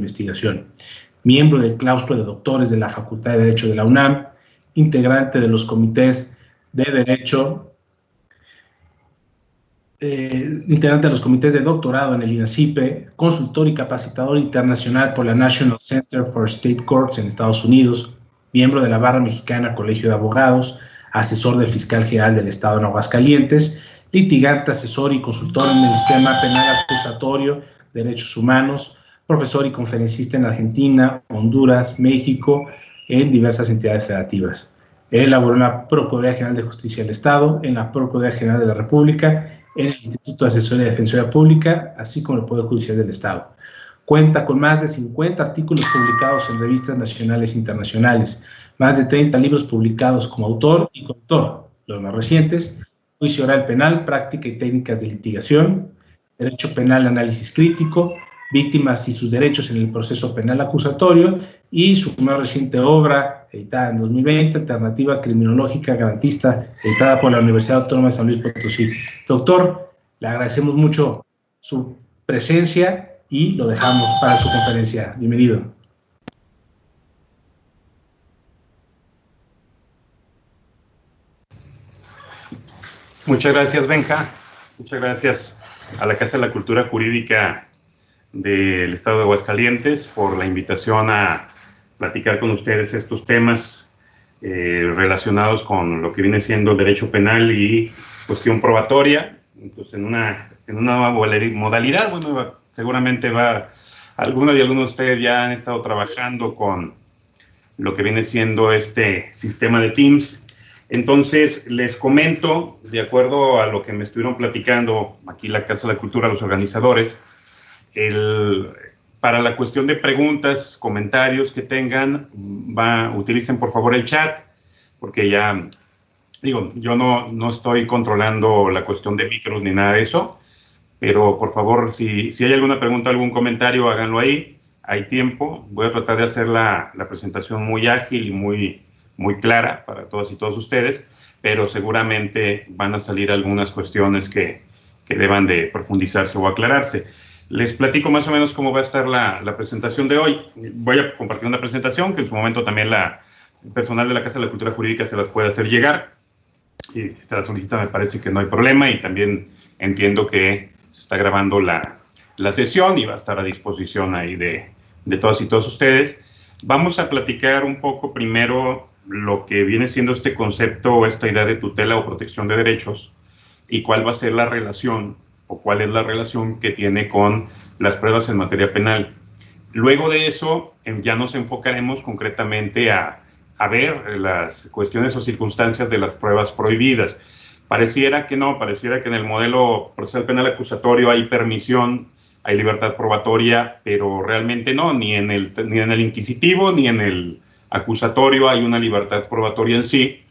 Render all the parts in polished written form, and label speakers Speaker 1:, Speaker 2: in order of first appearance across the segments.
Speaker 1: investigación. Miembro del claustro de doctores de la Facultad de Derecho de la UNAM, integrante de los comités de Derecho, integrante de los comités de doctorado en el INACIPE, consultor y capacitador internacional por la National Center for State Courts en Estados Unidos, miembro de la Barra Mexicana Colegio de Abogados, asesor del fiscal general del Estado en Aguascalientes, litigante, asesor y consultor en el sistema penal acusatorio, derechos humanos, profesor y conferencista en Argentina, Honduras, México, en diversas entidades federativas. Él laboró en la Procuraduría General de Justicia del Estado, en la Procuraduría General de la República, en el Instituto de Asesoría y Defensoría Pública, así como el Poder Judicial del Estado. Cuenta con más de 50 artículos publicados en revistas nacionales e internacionales, más de 30 libros publicados como autor y coautor, los más recientes: Juicio Oral Penal, Práctica y Técnicas de Litigación, Derecho Penal, Análisis Crítico, Víctimas y sus Derechos en el Proceso Penal Acusatorio, y su más reciente obra, editada en 2020, Alternativa Criminológica Garantista, editada por la Universidad Autónoma de San Luis Potosí. Doctor, le agradecemos mucho su presencia y lo dejamos para su conferencia. Bienvenido.
Speaker 2: Muchas gracias, Benja. Muchas gracias a la Casa de la Cultura Jurídica del Estado de Aguascalientes por la invitación a platicar con ustedes estos temas relacionados con lo que viene siendo el derecho penal y cuestión probatoria. Entonces, en una nueva modalidad, bueno, seguramente algunos de ustedes ya han estado trabajando con lo que viene siendo este sistema de Teams. Entonces, les comento, de acuerdo a lo que me estuvieron platicando aquí la Casa de la Cultura, los organizadores, para la cuestión de preguntas, comentarios que tengan, utilicen por favor el chat, porque ya, digo, yo no estoy controlando la cuestión de micros ni nada de eso, pero por favor, si hay alguna pregunta, algún comentario, háganlo ahí, hay tiempo. Voy a tratar de hacer la presentación muy ágil y muy clara para todas y todos ustedes, pero seguramente van a salir algunas cuestiones que deban de profundizarse o aclararse. Les platico más o menos cómo va a estar la presentación de hoy. Voy a compartir una presentación que en su momento también el personal de la Casa de la Cultura Jurídica se las puede hacer llegar. Y si se la solicita, me parece que no hay problema, y también entiendo que se está grabando la sesión y va a estar a disposición ahí de todas y todos ustedes. Vamos a platicar un poco primero lo que viene siendo este concepto o esta idea de tutela o protección de derechos y cuál va a ser la relación o cuál es la relación que tiene con las pruebas en materia penal. Luego de eso, ya nos enfocaremos concretamente a ver las cuestiones o circunstancias de las pruebas prohibidas. Pareciera que no, pareciera que en el modelo procesal penal acusatorio hay permisión, hay libertad probatoria, pero realmente no, ni en el inquisitivo ni en el acusatorio hay una libertad probatoria en sí,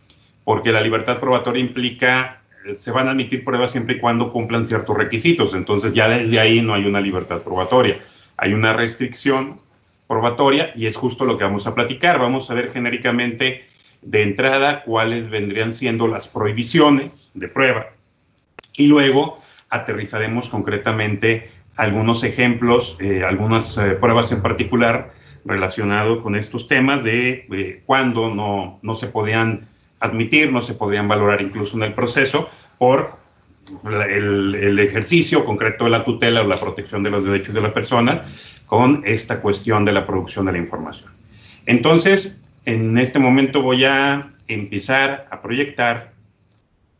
Speaker 2: porque la libertad probatoria implica, se van a admitir pruebas siempre y cuando cumplan ciertos requisitos, entonces ya desde ahí no hay una libertad probatoria, hay una restricción probatoria y es justo lo que vamos a platicar. Vamos a ver genéricamente de entrada cuáles vendrían siendo las prohibiciones de prueba y luego aterrizaremos concretamente algunos ejemplos, algunas pruebas en particular relacionado con estos temas de cuándo no se podían admitir, no se podrían valorar incluso en el proceso por el ejercicio concreto de la tutela o la protección de los derechos de la persona con esta cuestión de la producción de la información. Entonces, en este momento voy a empezar a proyectar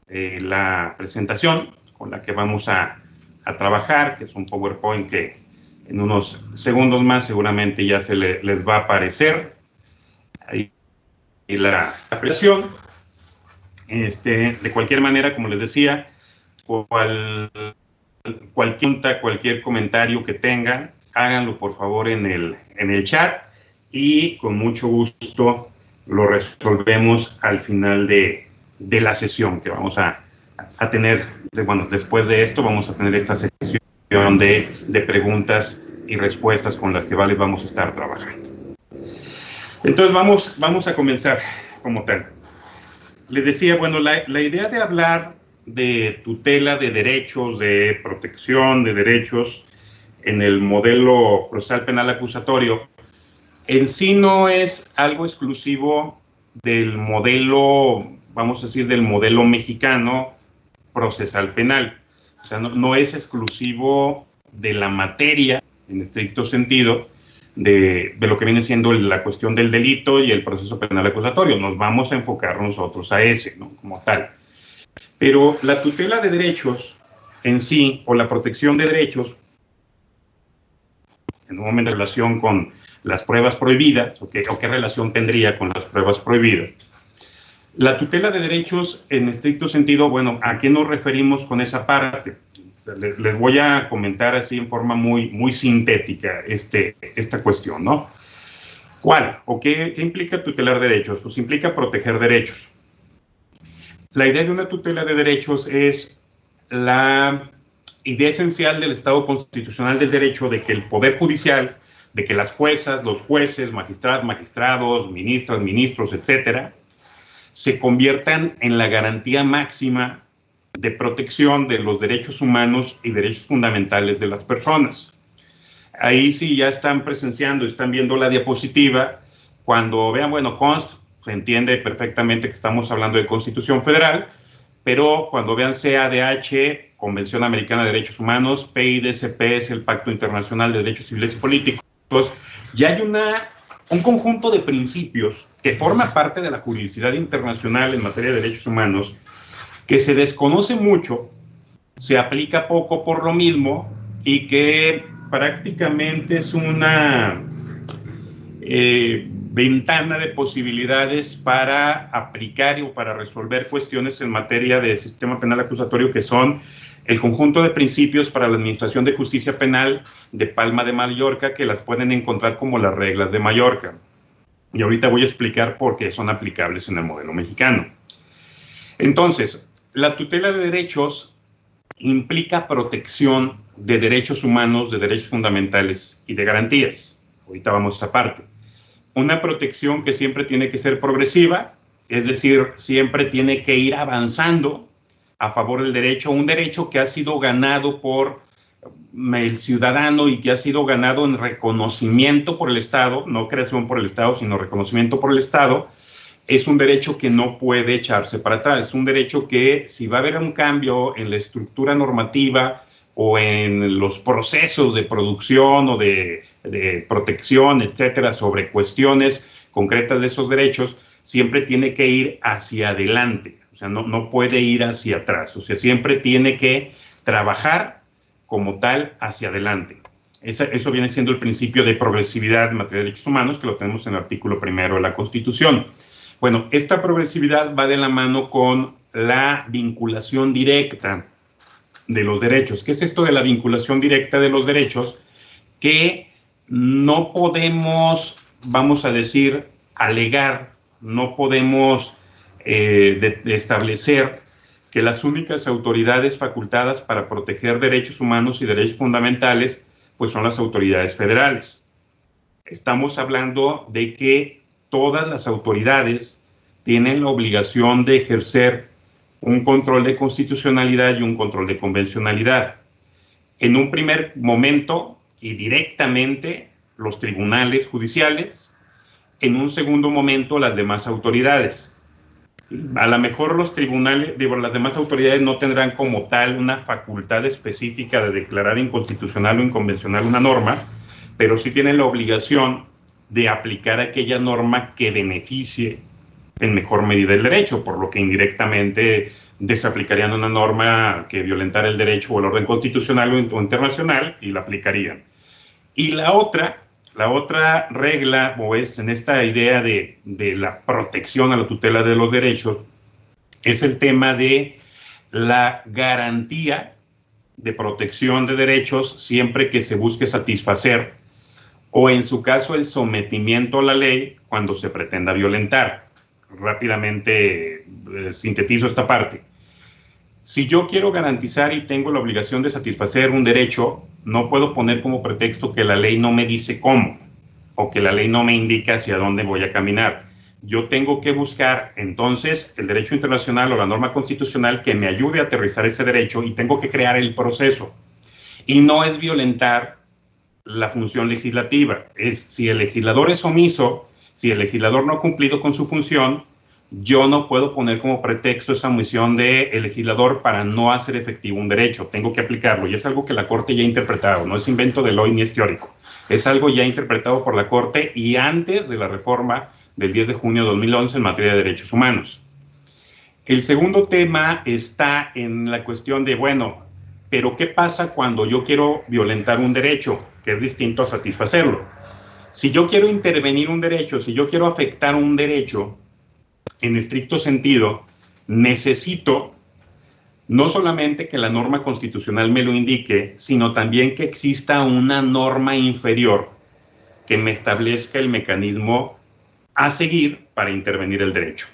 Speaker 2: la presentación con la que vamos a trabajar, que es un PowerPoint que en unos segundos más seguramente ya les va a aparecer ahí la presentación. De cualquier manera, como les decía, cualquier comentario que tengan, háganlo por favor en el chat y con mucho gusto lo resolvemos al final de la sesión que vamos a tener. Bueno, después de esto vamos a tener esta sesión de preguntas y respuestas con las que vamos a estar trabajando. Entonces vamos a comenzar como tal. Les decía, bueno, la idea de hablar de tutela de derechos, de protección de derechos, en el modelo procesal penal acusatorio, en sí no es algo exclusivo del modelo, vamos a decir, del modelo mexicano procesal penal. O sea, no es exclusivo de la materia, en estricto sentido, de lo que viene siendo la cuestión del delito y el proceso penal acusatorio. Nos vamos a enfocar nosotros a ese, ¿no? Como tal. Pero la tutela de derechos en sí, o la protección de derechos, en un momento de relación con las pruebas prohibidas, o qué relación tendría con las pruebas prohibidas. La tutela de derechos, en estricto sentido, bueno, ¿a qué nos referimos con esa parte? Les voy a comentar así en forma muy sintética esta cuestión, ¿no? ¿Cuál? ¿O qué implica tutelar derechos? Pues implica proteger derechos. La idea de una tutela de derechos es la idea esencial del Estado constitucional del derecho de que el Poder Judicial, de que las juezas, los jueces, magistrados, ministras, ministros, etcétera, se conviertan en la garantía máxima de protección de los derechos humanos y derechos fundamentales de las personas. Ahí sí ya están presenciando, están viendo la diapositiva. Cuando vean, bueno, se entiende perfectamente que estamos hablando de Constitución Federal, pero cuando vean CADH, Convención Americana de Derechos Humanos, PIDCP es el Pacto Internacional de Derechos Civiles y Políticos, ya hay un conjunto de principios que forma parte de la juridicidad internacional en materia de derechos humanos, que se desconoce mucho, se aplica poco por lo mismo, y que prácticamente es una ventana de posibilidades para aplicar o para resolver cuestiones en materia de sistema penal acusatorio, que son el conjunto de principios para la administración de justicia penal de Palma de Mallorca, que las pueden encontrar como las reglas de Mallorca. Y ahorita voy a explicar por qué son aplicables en el modelo mexicano. Entonces, la tutela de derechos implica protección de derechos humanos, de derechos fundamentales y de garantías. Ahorita vamos a esta parte. Una protección que siempre tiene que ser progresiva, es decir, siempre tiene que ir avanzando a favor del derecho, un derecho que ha sido ganado por el ciudadano y que ha sido ganado en reconocimiento por el Estado, no creación por el Estado, sino reconocimiento por el Estado. Es un derecho que no puede echarse para atrás, es un derecho que, si va a haber un cambio en la estructura normativa o en los procesos de producción o de protección, etcétera, sobre cuestiones concretas de esos derechos, siempre tiene que ir hacia adelante, o sea, no puede ir hacia atrás, o sea, siempre tiene que trabajar como tal hacia adelante. Eso viene siendo el principio de progresividad en materia de derechos humanos, que lo tenemos en el artículo 1 de la Constitución. Bueno, esta progresividad va de la mano con la vinculación directa de los derechos. ¿Qué es esto de la vinculación directa de los derechos? Que no podemos, vamos a decir, alegar, no podemos establecer que las únicas autoridades facultadas para proteger derechos humanos y derechos fundamentales, pues son las autoridades federales. Estamos hablando de que todas las autoridades tienen la obligación de ejercer un control de constitucionalidad y un control de convencionalidad. En un primer momento y directamente los tribunales judiciales, en un segundo momento las demás autoridades. A lo mejor los tribunales, las demás autoridades no tendrán como tal una facultad específica de declarar inconstitucional o inconvencional una norma, pero sí tienen la obligación de aplicar aquella norma que beneficie en mejor medida el derecho, por lo que indirectamente desaplicarían una norma que violentara el derecho o el orden constitucional o internacional y la aplicarían. Y la otra regla, o es en esta idea de la protección a la tutela de los derechos, es el tema de la garantía de protección de derechos siempre que se busque satisfacer, o en su caso el sometimiento a la ley cuando se pretenda violentar. Rápidamente sintetizo esta parte. Si yo quiero garantizar y tengo la obligación de satisfacer un derecho, no puedo poner como pretexto que la ley no me dice cómo, o que la ley no me indica hacia dónde voy a caminar. Yo tengo que buscar entonces el derecho internacional o la norma constitucional que me ayude a aterrizar ese derecho, y tengo que crear el proceso. Y no es violentar la función legislativa. Es si el legislador es omiso, si el legislador no ha cumplido con su función, yo no puedo poner como pretexto esa omisión del legislador para no hacer efectivo un derecho. Tengo que aplicarlo, y es algo que la Corte ya ha interpretado, no es invento del hoy ni es teórico. Es algo ya interpretado por la Corte y antes de la reforma del 10 de junio de 2011 en materia de derechos humanos. El segundo tema está en la cuestión de, bueno, pero ¿qué pasa cuando yo quiero violentar un derecho, que es distinto a satisfacerlo? Si yo quiero intervenir un derecho, si yo quiero afectar un derecho, en estricto sentido, necesito no solamente que la norma constitucional me lo indique, sino también que exista una norma inferior que me establezca el mecanismo a seguir para intervenir el derecho.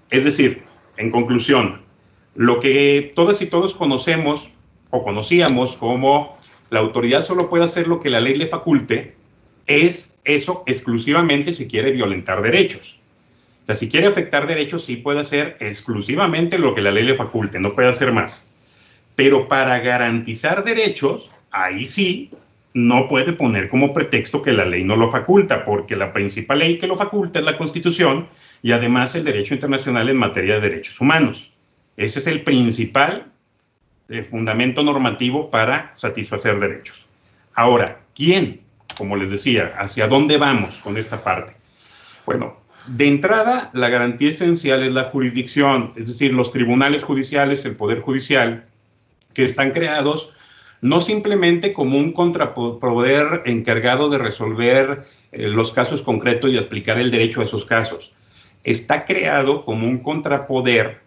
Speaker 2: Es decir, en conclusión, lo que todas y todos conocemos o conocíamos como la autoridad solo puede hacer lo que la ley le faculte, es eso exclusivamente si quiere violentar derechos. O sea, si quiere afectar derechos, sí puede hacer exclusivamente lo que la ley le faculte, no puede hacer más. Pero para garantizar derechos, ahí sí, no puede poner como pretexto que la ley no lo faculta, porque la principal ley que lo faculta es la Constitución y además el derecho internacional en materia de derechos humanos. Ese es el principal fundamento normativo para satisfacer derechos. Ahora, ¿quién? Como les decía, ¿hacia dónde vamos con esta parte? Bueno, de entrada, la garantía esencial es la jurisdicción, es decir, los tribunales judiciales, el Poder Judicial, que están creados no simplemente como un contrapoder encargado de resolver los casos concretos y explicar el derecho a esos casos. Está creado como un contrapoder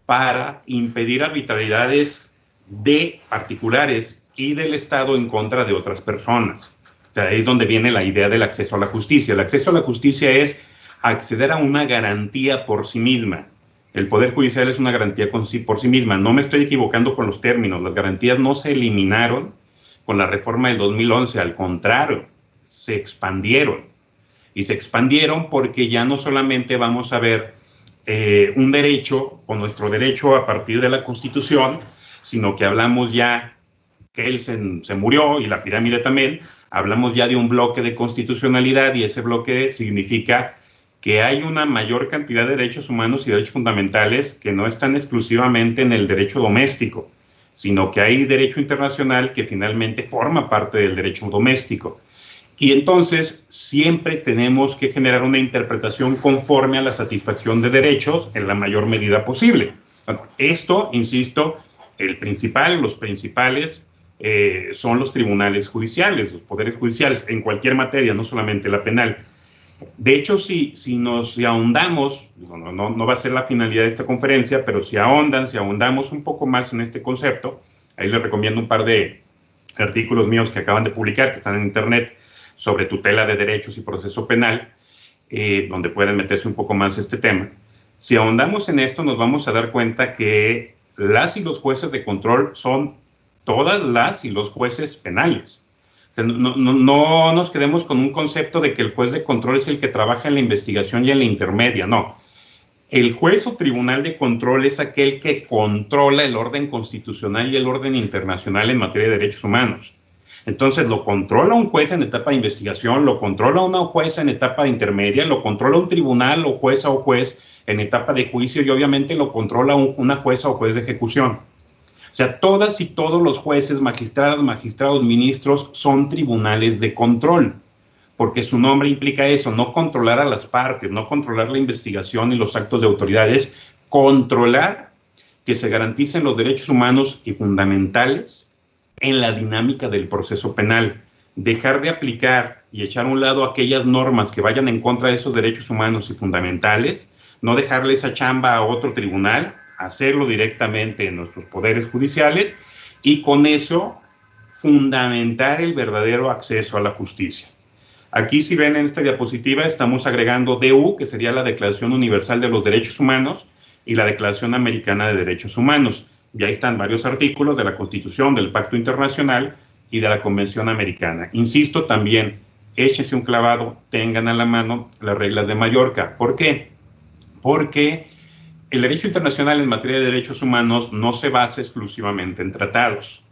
Speaker 2: para impedir arbitrariedades de particulares y del Estado en contra de otras personas. O sea, ahí es donde viene la idea del acceso a la justicia. El acceso a la justicia es acceder a una garantía por sí misma. El Poder Judicial es una garantía por sí misma. No me estoy equivocando con los términos. Las garantías no se eliminaron con la reforma del 2011. Al contrario, se expandieron. Y se expandieron porque ya no solamente vamos a ver un derecho o nuestro derecho a partir de la Constitución, sino que hablamos ya que él se murió y la pirámide también. Hablamos ya de un bloque de constitucionalidad y ese bloque significa que hay una mayor cantidad de derechos humanos y derechos fundamentales que no están exclusivamente en el derecho doméstico, sino que hay derecho internacional que finalmente forma parte del derecho doméstico. Y entonces siempre tenemos que generar una interpretación conforme a la satisfacción de derechos en la mayor medida posible. Esto, insisto, los principales son los tribunales judiciales, los poderes judiciales en cualquier materia, no solamente la penal. De hecho, si ahondamos, no va a ser la finalidad de esta conferencia, pero si ahondamos un poco más en este concepto, ahí les recomiendo un par de artículos míos que acaban de publicar, que están en internet, sobre tutela de derechos y proceso penal, donde pueden meterse un poco más este tema. Si ahondamos en esto, nos vamos a dar cuenta que las y los jueces de control son todas las y los jueces penales. O sea, no nos quedemos con un concepto de que el juez de control es el que trabaja en la investigación y en la intermedia, no. El juez o tribunal de control es aquel que controla el orden constitucional y el orden internacional en materia de derechos humanos. Entonces, lo controla un juez en etapa de investigación, lo controla una jueza en etapa intermedia, lo controla un tribunal o jueza o juez en etapa de juicio y obviamente lo controla una jueza o juez de ejecución. O sea, todas y todos los jueces, magistradas, magistrados, ministros son tribunales de control, porque su nombre implica eso, no controlar a las partes, no controlar la investigación y los actos de autoridades, controlar que se garanticen los derechos humanos y fundamentales en la dinámica del proceso penal, dejar de aplicar y echar a un lado aquellas normas que vayan en contra de esos derechos humanos y fundamentales, no dejarle esa chamba a otro tribunal, hacerlo directamente en nuestros poderes judiciales y con eso fundamentar el verdadero acceso a la justicia. Aquí, si ven en esta diapositiva, estamos agregando DU, que sería la Declaración Universal de los Derechos Humanos, y la Declaración Americana de Derechos Humanos. Y ahí están varios artículos de la Constitución, del Pacto Internacional y de la Convención Americana. Insisto también, échese un clavado, tengan a la mano las reglas de Mallorca. ¿Por qué? Porque el derecho internacional en materia de derechos humanos no se basa exclusivamente en tratados.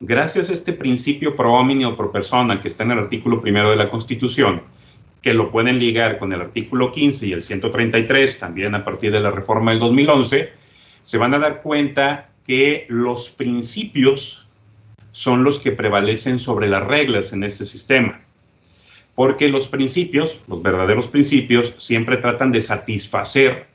Speaker 2: gracias a este principio pro homini o pro persona que está en el artículo 1 de la Constitución, que lo pueden ligar con el artículo 15 y el 133, también a partir de la reforma del 2011, se van a dar cuenta que los principios son los que prevalecen sobre las reglas en este sistema. Porque los principios, los verdaderos principios, siempre tratan de satisfacer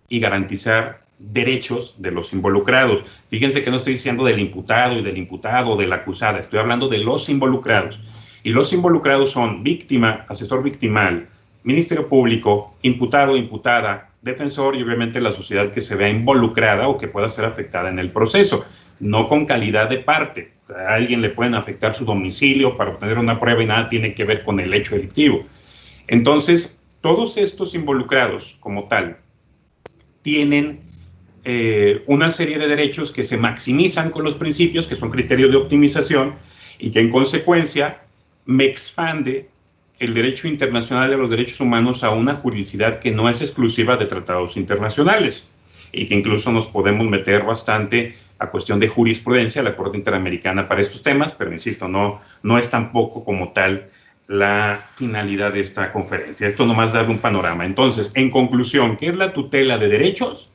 Speaker 2: y garantizar derechos de los involucrados. Fíjense que no estoy diciendo del imputado y del imputado o de la acusada, estoy hablando de los involucrados. Y los involucrados son víctima, asesor victimal, Ministerio Público, imputado, imputada, defensor y obviamente la sociedad que se vea involucrada o que pueda ser afectada en el proceso, no con calidad de parte. A alguien le pueden afectar su domicilio para obtener una prueba y nada tiene que ver con el hecho delictivo. Entonces, todos estos involucrados como tal tienen una serie de derechos que se maximizan con los principios, que son criterios de optimización, y que en consecuencia me expande el derecho internacional de los derechos humanos a una juridicidad que no es exclusiva de tratados internacionales, y que incluso nos podemos meter bastante a cuestión de jurisprudencia, la Corte Interamericana para estos temas, pero insisto, no es tampoco como tal la finalidad de esta conferencia. Esto nomás darle un panorama. Entonces, en conclusión, ¿qué es la tutela de derechos?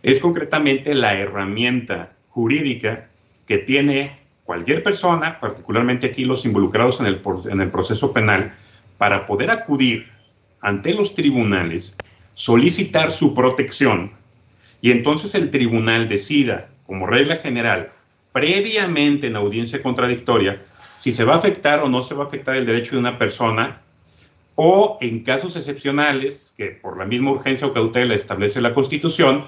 Speaker 2: Es concretamente la herramienta jurídica que tiene cualquier persona, particularmente aquí los involucrados en el proceso penal, para poder acudir ante los tribunales, solicitar su protección, y entonces el tribunal decida, como regla general, previamente en audiencia contradictoria, si se va a afectar o no se va a afectar el derecho de una persona, o en casos excepcionales, que por la misma urgencia o cautela establece la Constitución,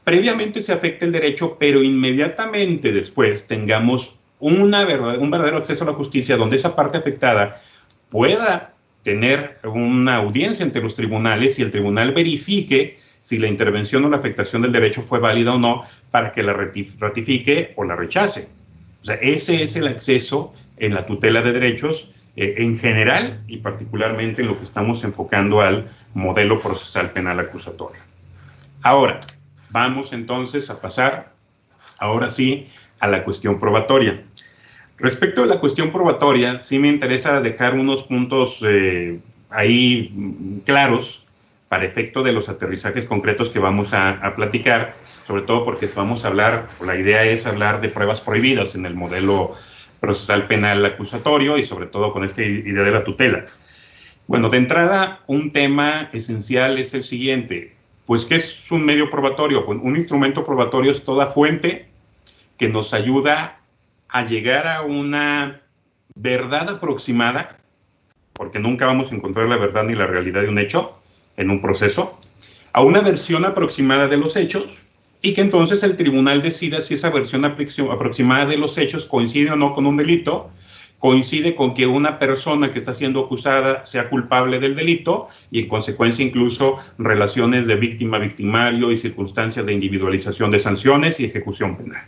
Speaker 2: previamente se afecta el derecho, pero inmediatamente después tengamos un verdadero acceso a la justicia donde esa parte afectada pueda tener una audiencia ante los tribunales y el tribunal verifique si la intervención o la afectación del derecho fue válida o no para que la ratifique o la rechace. O sea, ese es el acceso en la tutela de derechos en general y particularmente en lo que estamos enfocando al modelo procesal penal acusatorio. Ahora, vamos entonces a pasar, ahora sí, a la cuestión probatoria. Respecto a la cuestión probatoria, sí me interesa dejar unos puntos ahí claros para efecto de los aterrizajes concretos que vamos a platicar, sobre todo porque vamos a hablar, o la idea es hablar de pruebas prohibidas en el modelo procesal penal acusatorio y sobre todo con esta idea de la tutela. Bueno, de entrada, un tema esencial es el siguiente. Pues, ¿qué es un medio probatorio? Pues, un instrumento probatorio es toda fuente que nos ayuda a llegar a una verdad aproximada, porque nunca vamos a encontrar la verdad ni la realidad de un hecho en un proceso, a una versión aproximada de los hechos, y que entonces el tribunal decida si esa versión aproximada de los hechos coincide o no con un delito, coincide con que una persona que está siendo acusada sea culpable del delito y en consecuencia incluso relaciones de víctima-victimario y circunstancias de individualización de sanciones y ejecución penal.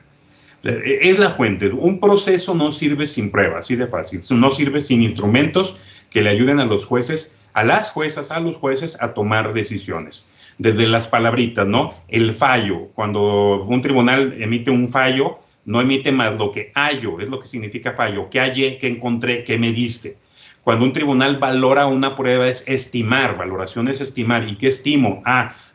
Speaker 2: Es la fuente. Un proceso no sirve sin pruebas, así de fácil. No sirve sin instrumentos que le ayuden a los jueces, a las juezas, a los jueces a tomar decisiones. Desde las palabritas, ¿no? El fallo. Cuando un tribunal emite un fallo, no emite más lo que hallo, es lo que significa fallo, que hallé, que encontré, que me diste. Cuando un tribunal valora una prueba es estimar, valoración es estimar. ¿Y qué estimo?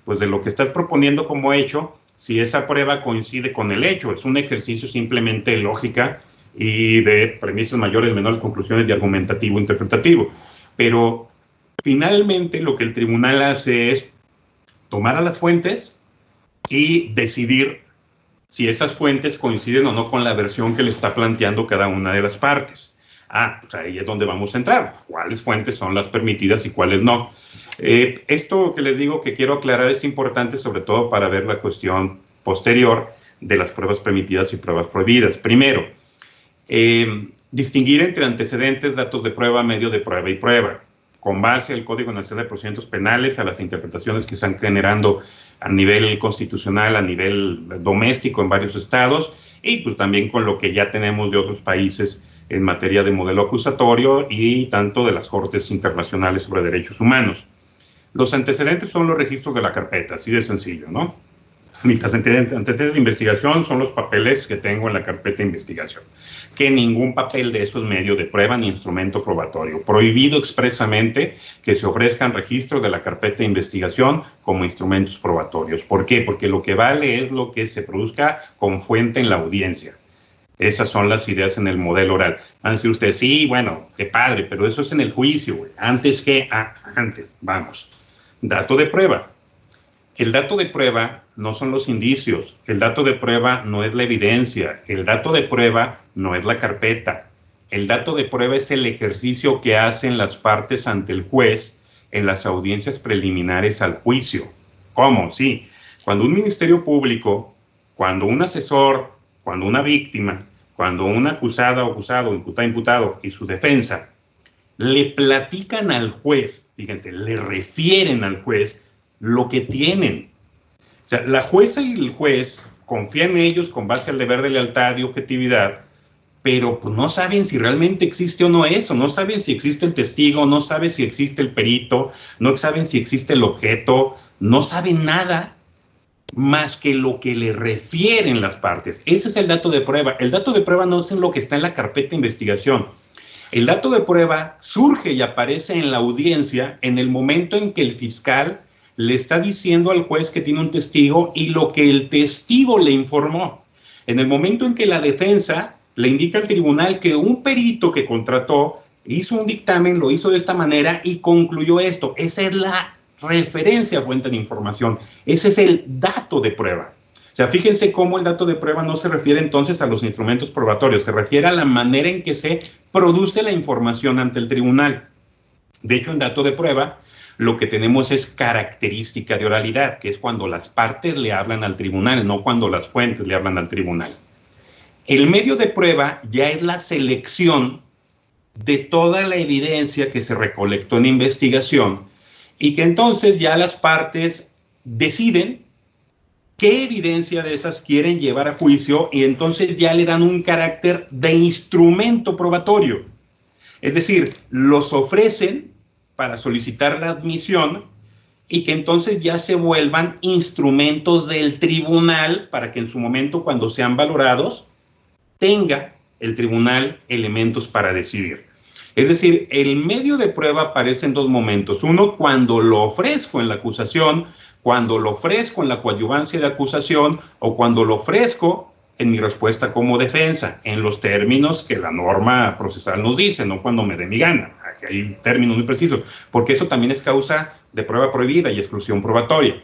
Speaker 2: Pues de lo que estás proponiendo como hecho, si esa prueba coincide con el hecho, es un ejercicio simplemente de lógica y de premisas mayores, menores, conclusiones de argumentativo, interpretativo. Pero finalmente lo que el tribunal hace es tomar a las fuentes y decidir si esas fuentes coinciden o no con la versión que le está planteando cada una de las partes. Pues ahí es donde vamos a entrar. ¿Cuáles fuentes son las permitidas y cuáles no? Esto que les digo que quiero aclarar es importante sobre todo para ver la cuestión posterior de las pruebas permitidas y pruebas prohibidas. Primero, distinguir entre antecedentes, datos de prueba, medio de prueba y prueba, con base al Código Nacional de Procedimientos Penales, a las interpretaciones que están generando a nivel constitucional, a nivel doméstico en varios estados, y pues también con lo que ya tenemos de otros países en materia de modelo acusatorio y tanto de las Cortes Internacionales sobre Derechos Humanos. Los antecedentes son los registros de la carpeta, así de sencillo, ¿no? Mis antecedentes de investigación son los papeles que tengo en la carpeta de investigación. Que ningún papel de eso es medio de prueba ni instrumento probatorio. Prohibido expresamente que se ofrezcan registros de la carpeta de investigación como instrumentos probatorios. ¿Por qué? Porque lo que vale es lo que se produzca con fuente en la audiencia. Esas son las ideas en el modelo oral. Van a decir ustedes, sí, bueno, qué padre, pero eso es en el juicio, güey. Antes que, antes, vamos. Dato de prueba. El dato de prueba no son los indicios, el dato de prueba no es la evidencia, el dato de prueba no es la carpeta. El dato de prueba es el ejercicio que hacen las partes ante el juez en las audiencias preliminares al juicio. ¿Cómo? Sí. Cuando un ministerio público, cuando un asesor, cuando una víctima, cuando una acusada o acusado, imputada, imputado y su defensa le platican al juez, fíjense, le refieren al juez lo que tienen. O sea, la jueza y el juez confían en ellos con base al deber de lealtad y objetividad, pero pues no saben si realmente existe o no eso, no saben si existe el testigo, no saben si existe el perito, no saben si existe el objeto, no saben nada más que lo que le refieren las partes. Ese es el dato de prueba. El dato de prueba no es en lo que está en la carpeta de investigación. El dato de prueba surge y aparece en la audiencia en el momento en que el fiscal le está diciendo al juez que tiene un testigo y lo que el testigo le informó. En el momento en que la defensa le indica al tribunal que un perito que contrató hizo un dictamen, lo hizo de esta manera y concluyó esto. Esa es la referencia a fuente de información. Ese es el dato de prueba. O sea, fíjense cómo el dato de prueba no se refiere entonces a los instrumentos probatorios, se refiere a la manera en que se produce la información ante el tribunal. De hecho, en dato de prueba, lo que tenemos es característica de oralidad, que es cuando las partes le hablan al tribunal, no cuando las fuentes le hablan al tribunal. El medio de prueba ya es la selección de toda la evidencia que se recolectó en investigación y que entonces ya las partes deciden qué evidencia de esas quieren llevar a juicio y entonces ya le dan un carácter de instrumento probatorio. Es decir, los ofrecen para solicitar la admisión y que entonces ya se vuelvan instrumentos del tribunal para que en su momento, cuando sean valorados, tenga el tribunal elementos para decidir. Es decir, el medio de prueba aparece en dos momentos. Uno, cuando lo ofrezco en la acusación, cuando lo ofrezco en la coadyuvancia de acusación o cuando lo ofrezco en mi respuesta como defensa, en los términos que la norma procesal nos dice, no cuando me dé mi gana. Aquí hay términos muy precisos, porque eso también es causa de prueba prohibida y exclusión probatoria.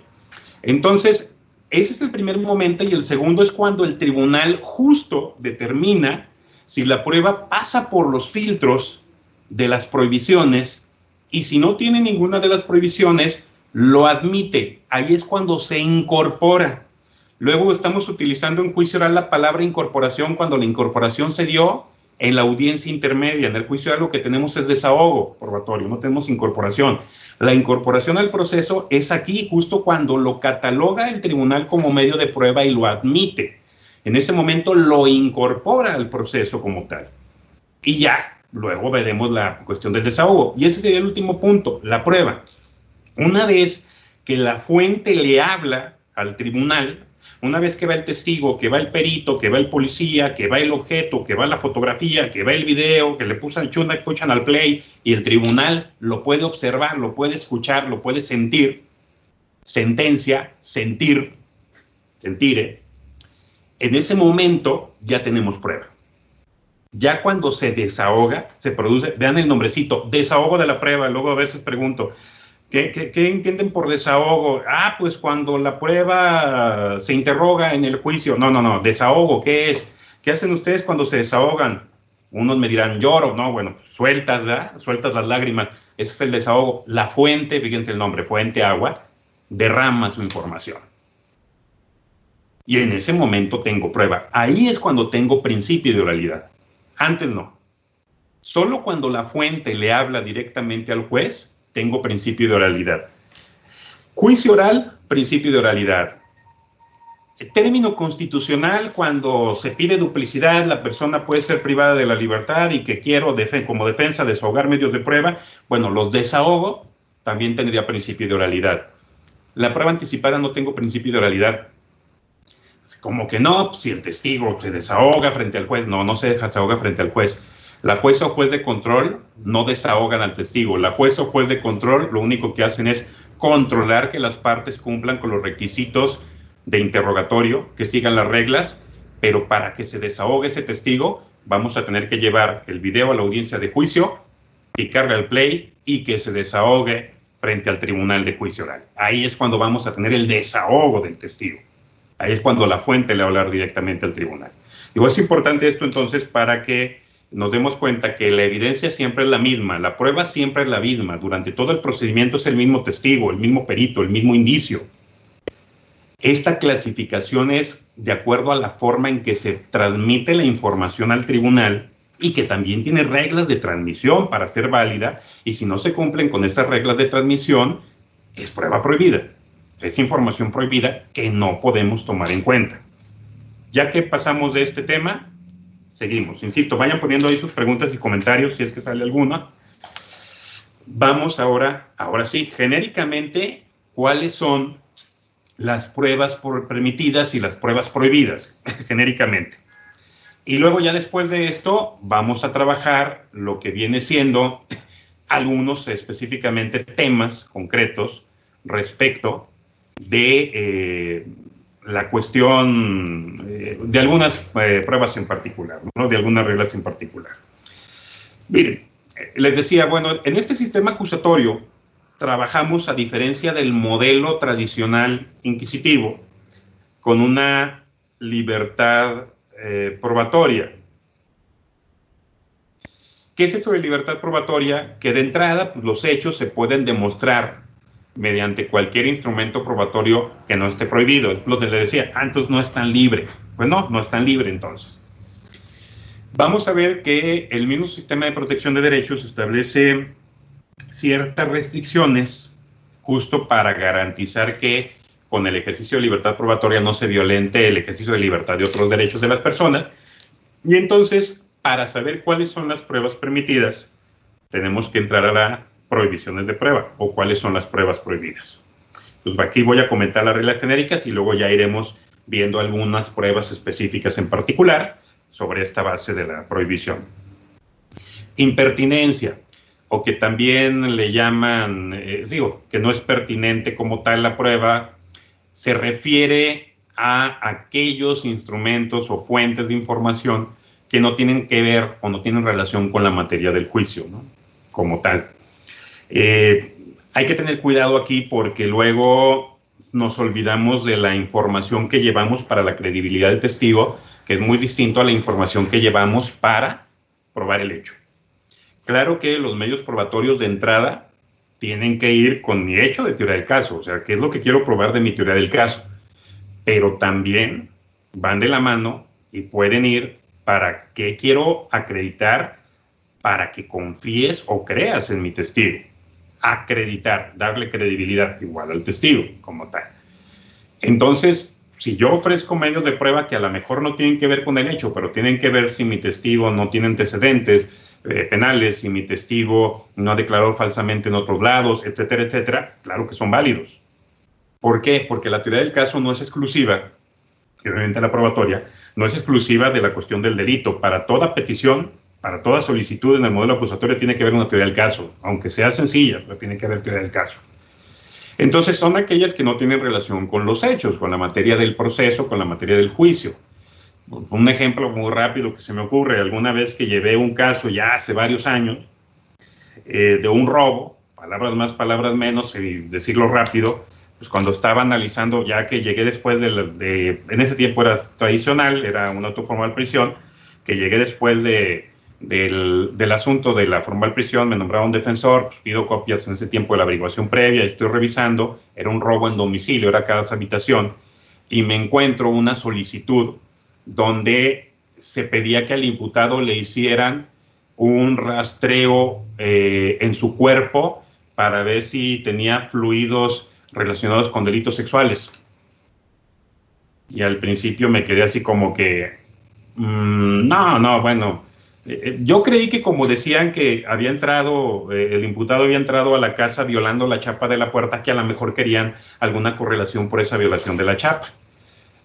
Speaker 2: Entonces, ese es el primer momento y el segundo es cuando el tribunal justo determina si la prueba pasa por los filtros de las prohibiciones y si no tiene ninguna de las prohibiciones, lo admite. Ahí es cuando se incorpora. Luego estamos utilizando en juicio oral la palabra incorporación cuando la incorporación se dio en la audiencia intermedia. En el juicio oral lo que tenemos es desahogo probatorio, no tenemos incorporación. La incorporación al proceso es aquí justo cuando lo cataloga el tribunal como medio de prueba y lo admite. En ese momento lo incorpora al proceso como tal. Y ya, luego veremos la cuestión del desahogo. Y ese sería el último punto, la prueba. Una vez que la fuente le habla al tribunal, una vez que va el testigo, que va el perito, que va el policía, que va el objeto, que va la fotografía, que va el video, que le puchan al play y el tribunal lo puede observar, lo puede escuchar, lo puede sentir, sentencia, sentir, en ese momento ya tenemos prueba. Ya cuando se desahoga, se produce, vean el nombrecito, desahogo de la prueba. Luego a veces pregunto, ¿qué entienden por desahogo? Ah, pues cuando la prueba se interroga en el juicio. No, desahogo, ¿qué es? ¿Qué hacen ustedes cuando se desahogan? Unos me dirán, lloro, no, bueno, sueltas, ¿verdad? Sueltas las lágrimas. Ese es el desahogo. La fuente, fíjense el nombre, fuente agua, derrama su información. Y en ese momento tengo prueba. Ahí es cuando tengo principio de oralidad. Antes no. Solo cuando la fuente le habla directamente al juez, tengo principio de oralidad. Juicio oral, principio de oralidad. El término constitucional, cuando se pide duplicidad, la persona puede ser privada de la libertad y que quiero como defensa desahogar medios de prueba, bueno, los desahogo, también tendría principio de oralidad. La prueba anticipada no tengo principio de oralidad. Como que no, pues, si el testigo se desahoga frente al juez, no se desahoga frente al juez. La jueza o juez de control no desahogan al testigo. La jueza o juez de control lo único que hacen es controlar que las partes cumplan con los requisitos de interrogatorio, que sigan las reglas, pero para que se desahogue ese testigo, vamos a tener que llevar el video a la audiencia de juicio, picarle al play y que se desahogue frente al tribunal de juicio oral. Ahí es cuando vamos a tener el desahogo del testigo. Ahí es cuando la fuente le va a hablar directamente al tribunal. Digo, es importante esto entonces para que nos demos cuenta que la evidencia siempre es la misma, la prueba siempre es la misma, durante todo el procedimiento es el mismo testigo, el mismo perito, el mismo indicio. Esta clasificación es de acuerdo a la forma en que se transmite la información al tribunal y que también tiene reglas de transmisión para ser válida, y si no se cumplen con esas reglas de transmisión, es prueba prohibida. Es información prohibida que no podemos tomar en cuenta. Ya que pasamos de este tema, seguimos. Insisto, vayan poniendo ahí sus preguntas y comentarios si es que sale alguna. Vamos ahora sí, genéricamente, ¿cuáles son las pruebas permitidas y las pruebas prohibidas? Genéricamente. Y luego ya después de esto vamos a trabajar lo que viene siendo algunos específicamente temas concretos respecto de la cuestión de algunas pruebas en particular, ¿no? De algunas reglas en particular. Miren, les decía, bueno, en este sistema acusatorio trabajamos, a diferencia del modelo tradicional inquisitivo, con una libertad probatoria. ¿Qué es eso de libertad probatoria? Que de entrada, pues, los hechos se pueden demostrar mediante cualquier instrumento probatorio que no esté prohibido. Lo que le decía, entonces no es tan libre. Pues no es tan libre entonces. Vamos a ver que el mismo sistema de protección de derechos establece ciertas restricciones justo para garantizar que con el ejercicio de libertad probatoria no se violente el ejercicio de libertad de otros derechos de las personas. Y entonces, para saber cuáles son las pruebas permitidas, tenemos que entrar a las prohibiciones de prueba, o cuáles son las pruebas prohibidas. Pues aquí voy a comentar las reglas genéricas y luego ya iremos viendo algunas pruebas específicas en particular sobre esta base de la prohibición. Impertinencia, o que también le llaman, que no es pertinente como tal la prueba, se refiere a aquellos instrumentos o fuentes de información que no tienen que ver o no tienen relación con la materia del juicio, ¿no? Como tal. Hay que tener cuidado aquí porque luego nos olvidamos de la información que llevamos para la credibilidad del testigo, que es muy distinto a la información que llevamos para probar el hecho. Claro que los medios probatorios de entrada tienen que ir con mi hecho de teoría del caso, o sea, qué es lo que quiero probar de mi teoría del caso, pero también van de la mano y pueden ir para qué quiero acreditar para que confíes o creas en mi testigo. Acreditar, darle credibilidad igual al testigo como tal. Entonces, si yo ofrezco medios de prueba que a lo mejor no tienen que ver con el hecho, pero tienen que ver si mi testigo no tiene antecedentes penales, si mi testigo no ha declarado falsamente en otros lados, etcétera, etcétera, claro que son válidos. ¿Por qué? Porque la teoría del caso no es exclusiva, y obviamente la probatoria, no es exclusiva de la cuestión del delito. Para toda petición, para toda solicitud en el modelo acusatorio tiene que haber una teoría del caso, aunque sea sencilla, pero tiene que haber teoría del caso. Entonces son aquellas que no tienen relación con los hechos, con la materia del proceso, con la materia del juicio. Un ejemplo muy rápido que se me ocurre, alguna vez que llevé un caso ya hace varios años de un robo, palabras más, palabras menos, y decirlo rápido, pues cuando estaba analizando, ya que llegué después en ese tiempo era tradicional, era una autoformal prisión, que llegué después del asunto de la formal prisión, me nombraron defensor, pues pido copias en ese tiempo de la averiguación previa, estoy revisando, era un robo en domicilio, era cada habitación, y me encuentro una solicitud donde se pedía que al imputado le hicieran un rastreo en su cuerpo para ver si tenía fluidos relacionados con delitos sexuales. Y al principio me quedé así como que, yo creí que como decían que había entrado, el imputado había entrado a la casa violando la chapa de la puerta, que a lo mejor querían alguna correlación por esa violación de la chapa.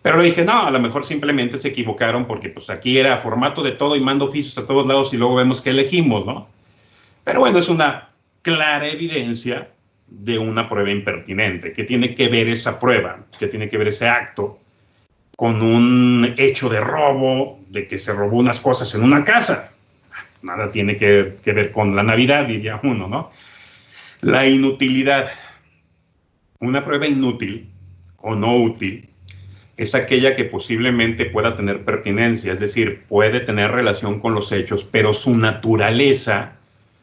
Speaker 2: Pero le dije, no, a lo mejor simplemente se equivocaron porque pues aquí era formato de todo y mando oficios a todos lados y luego vemos que elegimos, ¿no? Pero bueno, es una clara evidencia de una prueba impertinente. ¿Qué tiene que ver esa prueba? ¿Qué tiene que ver ese acto con un hecho de robo, de que se robó unas cosas en una casa? Nada tiene que ver con la Navidad, diría uno, ¿no? La inutilidad. Una prueba inútil o no útil es aquella que posiblemente pueda tener pertinencia, es decir, puede tener relación con los hechos, pero su naturaleza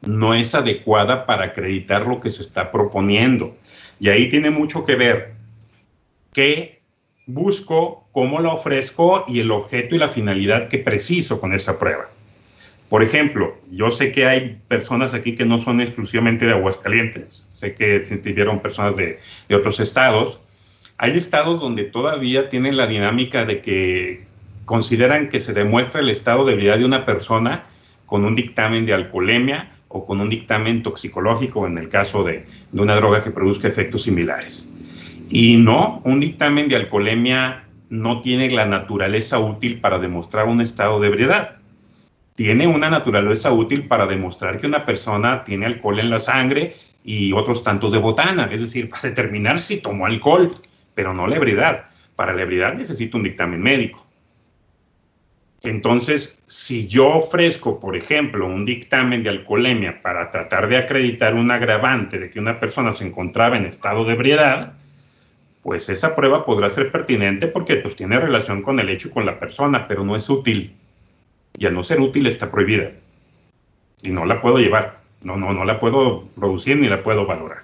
Speaker 2: no es adecuada para acreditar lo que se está proponiendo. Y ahí tiene mucho que ver qué busco, cómo la ofrezco y el objeto y la finalidad que preciso con esa prueba. Por ejemplo, yo sé que hay personas aquí que no son exclusivamente de Aguascalientes, sé que se inscribieron personas de otros estados. Hay estados donde todavía tienen la dinámica de que consideran que se demuestra el estado de ebriedad de una persona con un dictamen de alcoholemia o con un dictamen toxicológico en el caso de una droga que produzca efectos similares. Y no, un dictamen de alcoholemia no tiene la naturaleza útil para demostrar un estado de ebriedad. Tiene una naturaleza útil para demostrar que una persona tiene alcohol en la sangre y otros tantos de botana, es decir, para determinar si tomó alcohol, pero no la ebriedad. Para la ebriedad necesito un dictamen médico. Entonces, si yo ofrezco, por ejemplo, un dictamen de alcoholemia para tratar de acreditar un agravante de que una persona se encontraba en estado de ebriedad, pues esa prueba podrá ser pertinente porque pues, tiene relación con el hecho y con la persona, pero no es útil. Y al no ser útil está prohibida. Y no la puedo llevar. No la puedo producir ni la puedo valorar.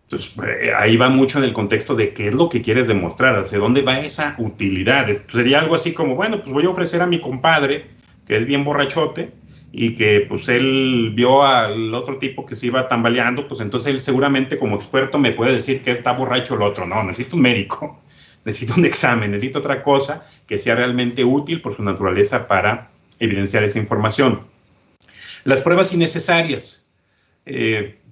Speaker 2: Entonces, ahí va mucho en el contexto de qué es lo que quieres demostrar, hacia dónde va esa utilidad. Sería algo así como, bueno, pues voy a ofrecer a mi compadre, que es bien borrachote, y que pues él vio al otro tipo que se iba tambaleando, pues entonces él seguramente como experto me puede decir que está borracho el otro. No, necesito un médico, necesito un examen, necesito otra cosa que sea realmente útil por su naturaleza para evidenciar esa información. Las pruebas innecesarias.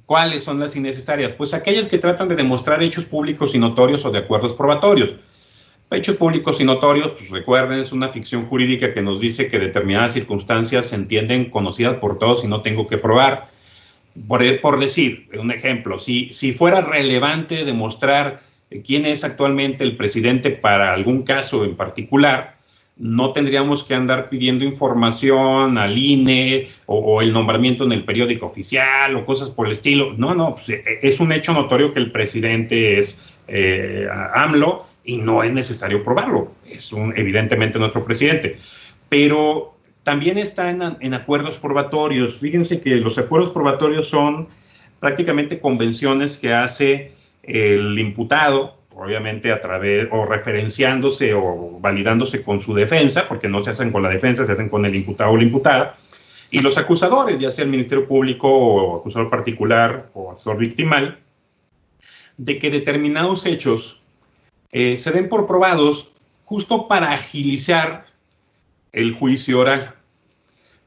Speaker 2: ¿Cuáles son las innecesarias? Pues aquellas que tratan de demostrar hechos públicos y notorios o de acuerdos probatorios. Hechos públicos y notorios, pues recuerden, es una ficción jurídica que nos dice que determinadas circunstancias se entienden conocidas por todos y no tengo que probar. Por decir, un ejemplo, si fuera relevante demostrar quién es actualmente el presidente para algún caso en particular, no tendríamos que andar pidiendo información al INE o el nombramiento en el periódico oficial o cosas por el estilo. No, pues es un hecho notorio que el presidente es AMLO y no es necesario probarlo. Es evidentemente nuestro presidente. Pero también está en acuerdos probatorios. Fíjense que los acuerdos probatorios son prácticamente convenciones que hace el imputado, obviamente a través, o referenciándose o validándose con su defensa, porque no se hacen con la defensa, se hacen con el imputado o la imputada, y los acusadores, ya sea el Ministerio Público o acusador particular o asesor victimal, de que determinados hechos se den por probados justo para agilizar el juicio oral,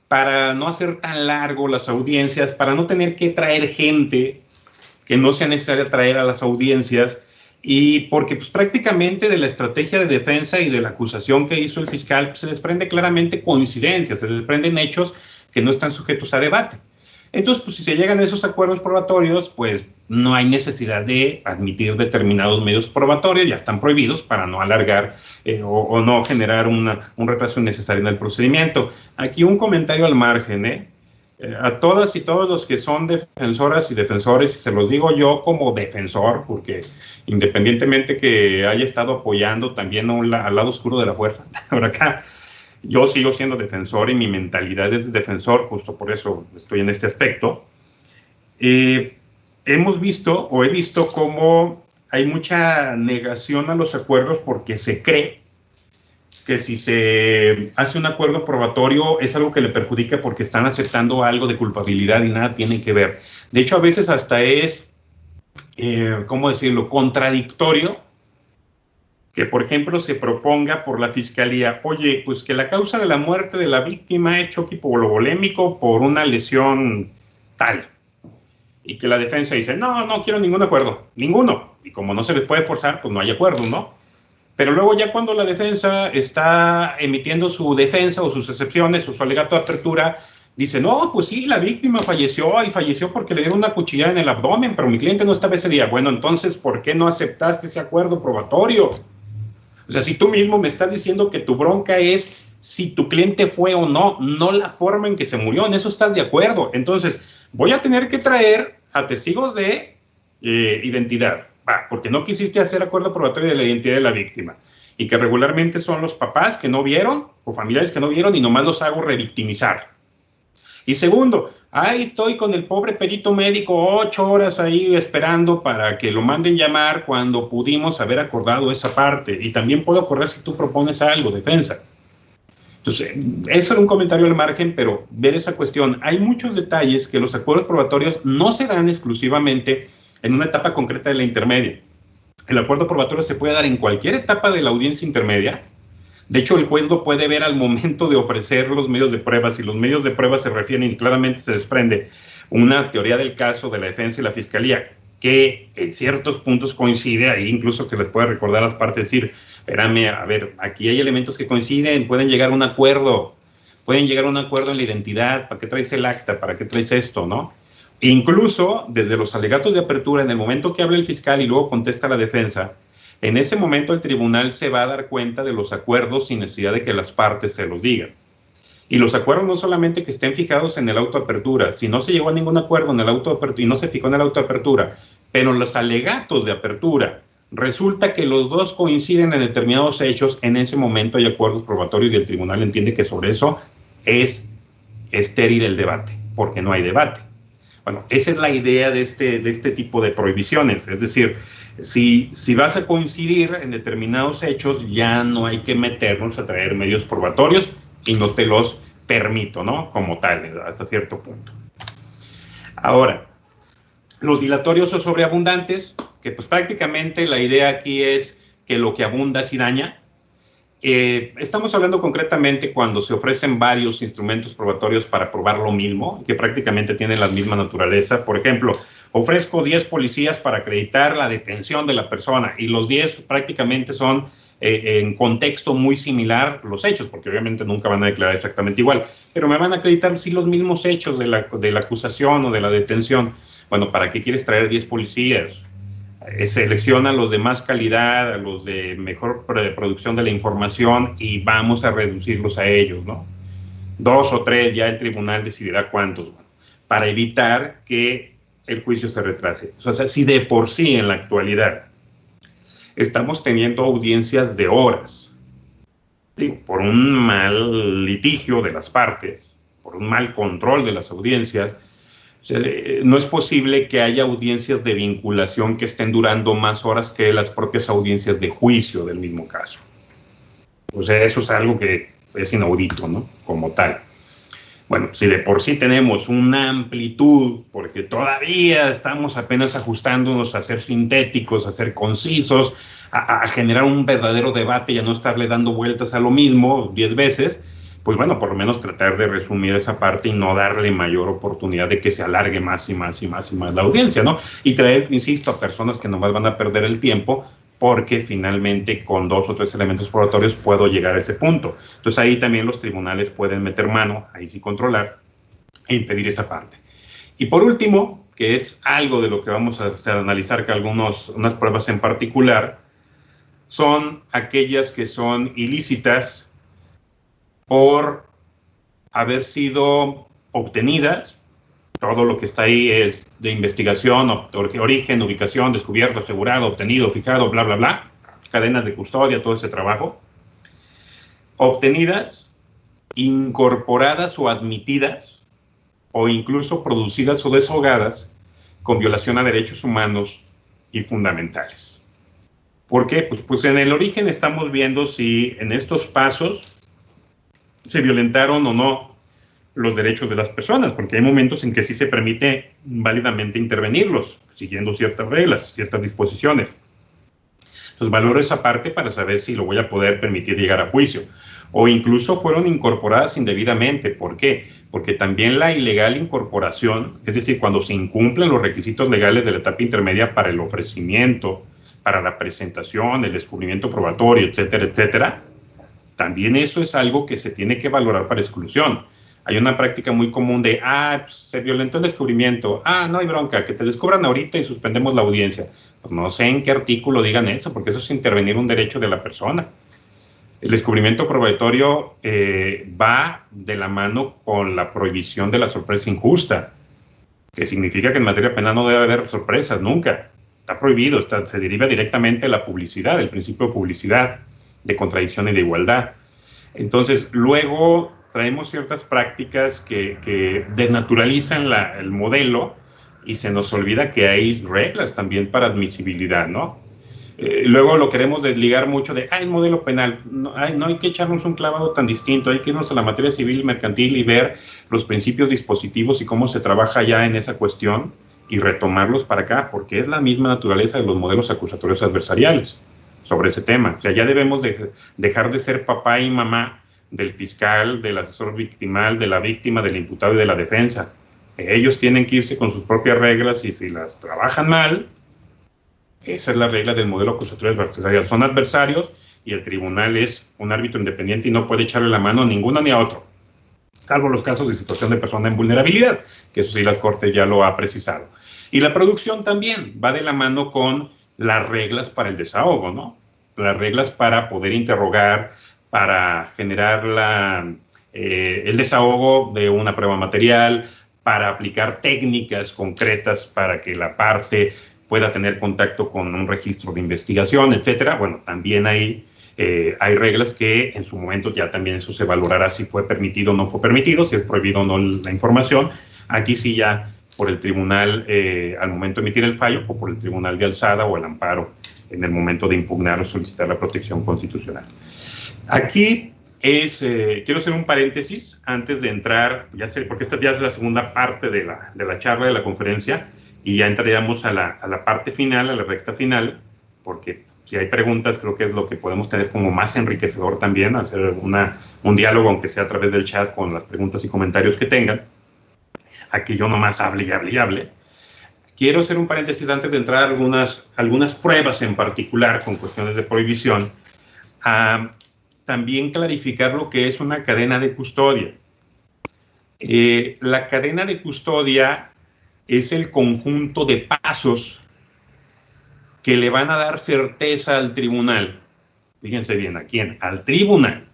Speaker 2: para no hacer tan largo las audiencias, para no tener que traer gente que no sea necesario traer a las audiencias, y porque pues, prácticamente de la estrategia de defensa y de la acusación que hizo el fiscal pues, se desprende claramente coincidencias, se desprenden hechos que no están sujetos a debate. Entonces, pues si se llegan a esos acuerdos probatorios, pues no hay necesidad de admitir determinados medios probatorios, ya están prohibidos para no alargar o no generar un retraso innecesario en el procedimiento. Aquí un comentario al margen, a todas y todos los que son defensoras y defensores, y se los digo yo como defensor, porque independientemente que haya estado apoyando también al lado oscuro de la fuerza, por acá, yo sigo siendo defensor y mi mentalidad es de defensor, justo por eso estoy en este aspecto. Hemos visto o he visto cómo hay mucha negación a los acuerdos porque se cree que si se hace un acuerdo probatorio es algo que le perjudica porque están aceptando algo de culpabilidad y nada tiene que ver. De hecho, a veces hasta es, ¿cómo decirlo?, contradictorio que, por ejemplo, se proponga por la fiscalía, oye, pues que la causa de la muerte de la víctima es choque hipovolémico por una lesión tal. Y que la defensa dice, no quiero ningún acuerdo, ninguno. Y como no se les puede forzar, pues no hay acuerdo, ¿no? Pero luego ya cuando la defensa está emitiendo su defensa o sus excepciones o su alegato de apertura, dice, no, pues sí, la víctima falleció y falleció porque le dieron una cuchillada en el abdomen, pero mi cliente no estaba ese día. Bueno, entonces, ¿por qué no aceptaste ese acuerdo probatorio? O sea, si tú mismo me estás diciendo que tu bronca es si tu cliente fue o no, no la forma en que se murió, en eso estás de acuerdo. Entonces, voy a tener que traer a testigos de identidad, porque no quisiste hacer acuerdo probatorio de la identidad de la víctima, y que regularmente son los papás que no vieron, o familiares que no vieron, y nomás los hago revictimizar. Y segundo, ahí estoy con el pobre perito médico 8 horas ahí esperando para que lo manden llamar cuando pudimos haber acordado esa parte. Y también puedo acordar si tú propones algo, defensa. Entonces, eso era un comentario al margen, pero ver esa cuestión. Hay muchos detalles que los acuerdos probatorios no se dan exclusivamente en una etapa concreta de la intermedia. El acuerdo probatorio se puede dar en cualquier etapa de la audiencia intermedia. De hecho, el juez lo puede ver al momento de ofrecer los medios de pruebas, y los medios de pruebas se refieren, y claramente se desprende una teoría del caso de la defensa y la fiscalía, que en ciertos puntos coincide, ahí incluso se les puede recordar a las partes, decir, espérame, a ver, aquí hay elementos que coinciden, pueden llegar a un acuerdo en la identidad, ¿para qué traes el acta? ¿Para qué traes esto? ¿No? E incluso, desde los alegatos de apertura, en el momento que habla el fiscal y luego contesta la defensa, en ese momento el tribunal se va a dar cuenta de los acuerdos sin necesidad de que las partes se los digan. Y los acuerdos no solamente que estén fijados en el auto de apertura, si no se llegó a ningún acuerdo en el auto de apertura y no se fijó en el auto de apertura, pero los alegatos de apertura, resulta que los dos coinciden en determinados hechos, en ese momento hay acuerdos probatorios y el tribunal entiende que sobre eso es estéril el debate, porque no hay debate. Bueno, esa es la idea de este tipo de prohibiciones, es decir, si vas a coincidir en determinados hechos, ya no hay que meternos a traer medios probatorios y no te los permito, ¿no? Como tal, hasta cierto punto. Ahora, los dilatorios o sobreabundantes, que pues prácticamente la idea aquí es que lo que abunda sí daña. Estamos hablando concretamente cuando se ofrecen varios instrumentos probatorios para probar lo mismo, que prácticamente tienen la misma naturaleza. Por ejemplo, ofrezco 10 policías para acreditar la detención de la persona, y los 10 prácticamente son en contexto muy similar los hechos, porque obviamente nunca van a declarar exactamente igual, pero me van a acreditar sí los mismos hechos de la acusación o de la detención. Bueno, ¿para qué quieres traer 10 policías? Selecciona a los de más calidad, a los de mejor producción de la información, y vamos a reducirlos a ellos, ¿no? 2 o 3, ya el tribunal decidirá cuántos, bueno, para evitar que el juicio se retrase. O sea, si de por sí en la actualidad estamos teniendo audiencias de horas, ¿sí?, por un mal litigio de las partes, por un mal control de las audiencias, o sea, no es posible que haya audiencias de vinculación que estén durando más horas que las propias audiencias de juicio del mismo caso. O sea, eso es algo que es inaudito, ¿no? Como tal. Bueno, si de por sí tenemos una amplitud, porque todavía estamos apenas ajustándonos a ser sintéticos, a ser concisos, a generar un verdadero debate y a no estarle dando vueltas a lo mismo 10 veces, pues bueno, por lo menos tratar de resumir esa parte y no darle mayor oportunidad de que se alargue más y más y más y más la audiencia, ¿no? Y traer, insisto, a personas que nomás van a perder el tiempo, porque finalmente con 2 o 3 elementos probatorios puedo llegar a ese punto. Entonces ahí también los tribunales pueden meter mano, ahí sí controlar, e impedir esa parte. Y por último, que es algo de lo que vamos a analizar, que unas pruebas en particular, son aquellas que son ilícitas por haber sido obtenidas. Todo lo que está ahí es de investigación, origen, ubicación, descubierto, asegurado, obtenido, fijado, bla, bla, bla, cadenas de custodia, todo ese trabajo. Obtenidas, incorporadas o admitidas, o incluso producidas o desahogadas con violación a derechos humanos y fundamentales. ¿Por qué? Pues en el origen estamos viendo si en estos pasos se violentaron o no los derechos de las personas, porque hay momentos en que sí se permite válidamente intervenirlos, siguiendo ciertas reglas, ciertas disposiciones. Entonces valoro esa parte para saber si lo voy a poder permitir llegar a juicio. O incluso fueron incorporadas indebidamente. ¿Por qué? Porque también la ilegal incorporación, es decir, cuando se incumplen los requisitos legales de la etapa intermedia para el ofrecimiento para la presentación, el descubrimiento probatorio, etcétera, etcétera, también eso es algo que se tiene que valorar para exclusión. Hay una práctica muy común de, pues, se violentó el descubrimiento, no hay bronca, que te descubran ahorita y suspendemos la audiencia. Pues no sé en qué artículo digan eso, porque eso es intervenir un derecho de la persona. El descubrimiento probatorio va de la mano con la prohibición de la sorpresa injusta, que significa que en materia penal no debe haber sorpresas, nunca. Está prohibido, se deriva directamente de la publicidad, del principio de publicidad, de contradicción y de igualdad. Entonces, luego traemos ciertas prácticas que desnaturalizan el modelo y se nos olvida que hay reglas también para admisibilidad, ¿no? Luego lo queremos desligar mucho de, el modelo penal, no hay que echarnos un clavado tan distinto, hay que irnos a la materia civil y mercantil y ver los principios dispositivos y cómo se trabaja ya en esa cuestión y retomarlos para acá, porque es la misma naturaleza de los modelos acusatorios adversariales sobre ese tema. O sea, ya debemos dejar de ser papá y mamá del fiscal, del asesor victimal, de la víctima, del imputado y de la defensa. Ellos tienen que irse con sus propias reglas y si las trabajan mal, esa es la regla del modelo acusatorio adversarial. Son adversarios y el tribunal es un árbitro independiente y no puede echarle la mano a ninguno ni a otro, salvo los casos de situación de persona en vulnerabilidad, que eso sí las Cortes ya lo ha precisado. Y la producción también va de la mano con las reglas para el desahogo, ¿no? Las reglas para poder interrogar, para generar el desahogo de una prueba material, para aplicar técnicas concretas para que la parte pueda tener contacto con un registro de investigación, etcétera. Bueno, también hay reglas que en su momento ya también eso se valorará si fue permitido o no fue permitido, si es prohibido o no la información. Aquí sí ya por el tribunal al momento de emitir el fallo o por el tribunal de alzada o el amparo en el momento de impugnar o solicitar la protección constitucional. Aquí quiero hacer un paréntesis antes de entrar, ya sé, porque esta ya es la segunda parte de la charla, de la conferencia, y ya entraríamos a la parte final, a la recta final, porque si hay preguntas, creo que es lo que podemos tener como más enriquecedor también, hacer un diálogo, aunque sea a través del chat, con las preguntas y comentarios que tengan. Aquí yo nomás hable y hable y hable. Quiero hacer un paréntesis antes de entrar a algunas pruebas en particular con cuestiones de prohibición, también clarificar lo que es una cadena de custodia. La cadena de custodia es el conjunto de pasos que le van a dar certeza al tribunal. Fíjense bien, ¿a quién? Al tribunal.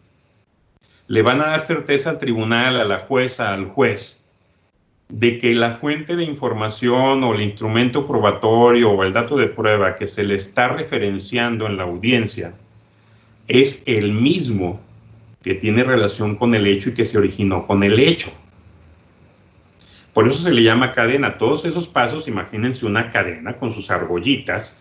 Speaker 2: Le van a dar certeza al tribunal, a la jueza, al juez, de que la fuente de información o el instrumento probatorio o el dato de prueba que se le está referenciando en la audiencia es el mismo que tiene relación con el hecho y que se originó con el hecho. Por eso se le llama cadena. Todos esos pasos, imagínense una cadena con sus argollitas.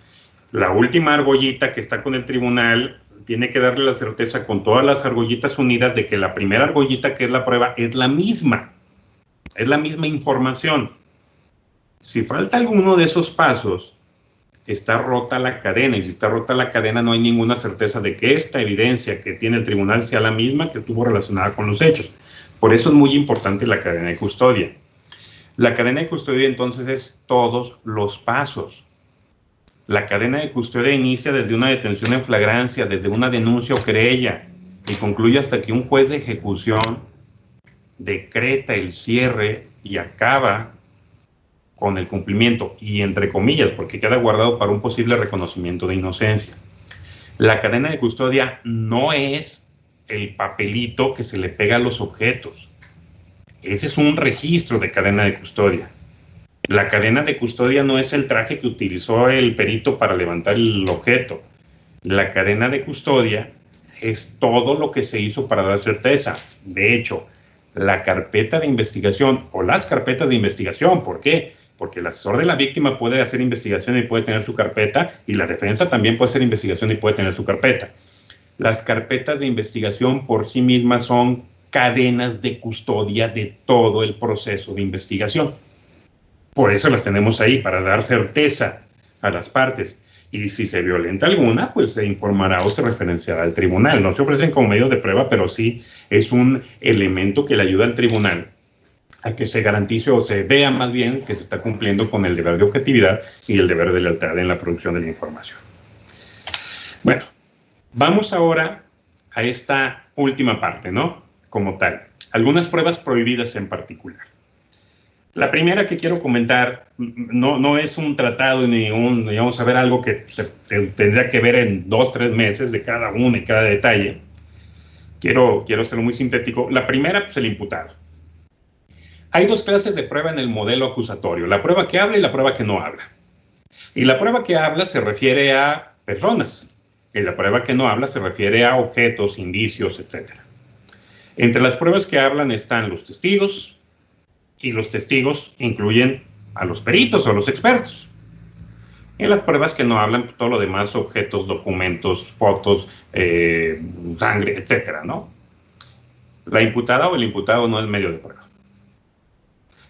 Speaker 2: La última argollita que está con el tribunal tiene que darle la certeza con todas las argollitas unidas de que la primera argollita, que es la prueba, es la misma información. Si falta alguno de esos pasos, está rota la cadena, y si está rota la cadena no hay ninguna certeza de que esta evidencia que tiene el tribunal sea la misma que estuvo relacionada con los hechos. Por eso es muy importante la cadena de custodia. La cadena de custodia entonces es todos los pasos. La cadena de custodia inicia desde una detención en flagrancia, desde una denuncia o querella, y concluye hasta que un juez de ejecución decreta el cierre y acaba con el cumplimiento, y entre comillas, porque queda guardado para un posible reconocimiento de inocencia. La cadena de custodia no es el papelito que se le pega a los objetos. Ese es un registro de cadena de custodia. La cadena de custodia no es el traje que utilizó el perito para levantar el objeto. La cadena de custodia es todo lo que se hizo para dar certeza. De hecho, la carpeta de investigación o las carpetas de investigación, ¿por qué? Porque el asesor de la víctima puede hacer investigación y puede tener su carpeta, y la defensa también puede hacer investigación y puede tener su carpeta. Las carpetas de investigación por sí mismas son cadenas de custodia de todo el proceso de investigación. Por eso las tenemos ahí, para dar certeza a las partes. Y si se violenta alguna, pues se informará o se referenciará al tribunal. No se ofrecen como medios de prueba, pero sí es un elemento que le ayuda al tribunal a que se garantice o se vea más bien que se está cumpliendo con el deber de objetividad y el deber de lealtad en la producción de la información. Bueno, vamos ahora a esta última parte, ¿no? Como tal, algunas pruebas prohibidas en particular. La primera que quiero comentar no es un tratado ni vamos a ver algo que se tendría que ver en 2 o 3 meses de cada uno y cada detalle. Quiero ser muy sintético. La primera, pues el imputado. Hay 2 clases de prueba en el modelo acusatorio, la prueba que habla y la prueba que no habla. Y la prueba que habla se refiere a personas, y la prueba que no habla se refiere a objetos, indicios, etc. Entre las pruebas que hablan están los testigos, y los testigos incluyen a los peritos o a los expertos. En las pruebas que no hablan, pues, todo lo demás, objetos, documentos, fotos, sangre, etcétera, ¿no? La imputada o el imputado no es medio de prueba.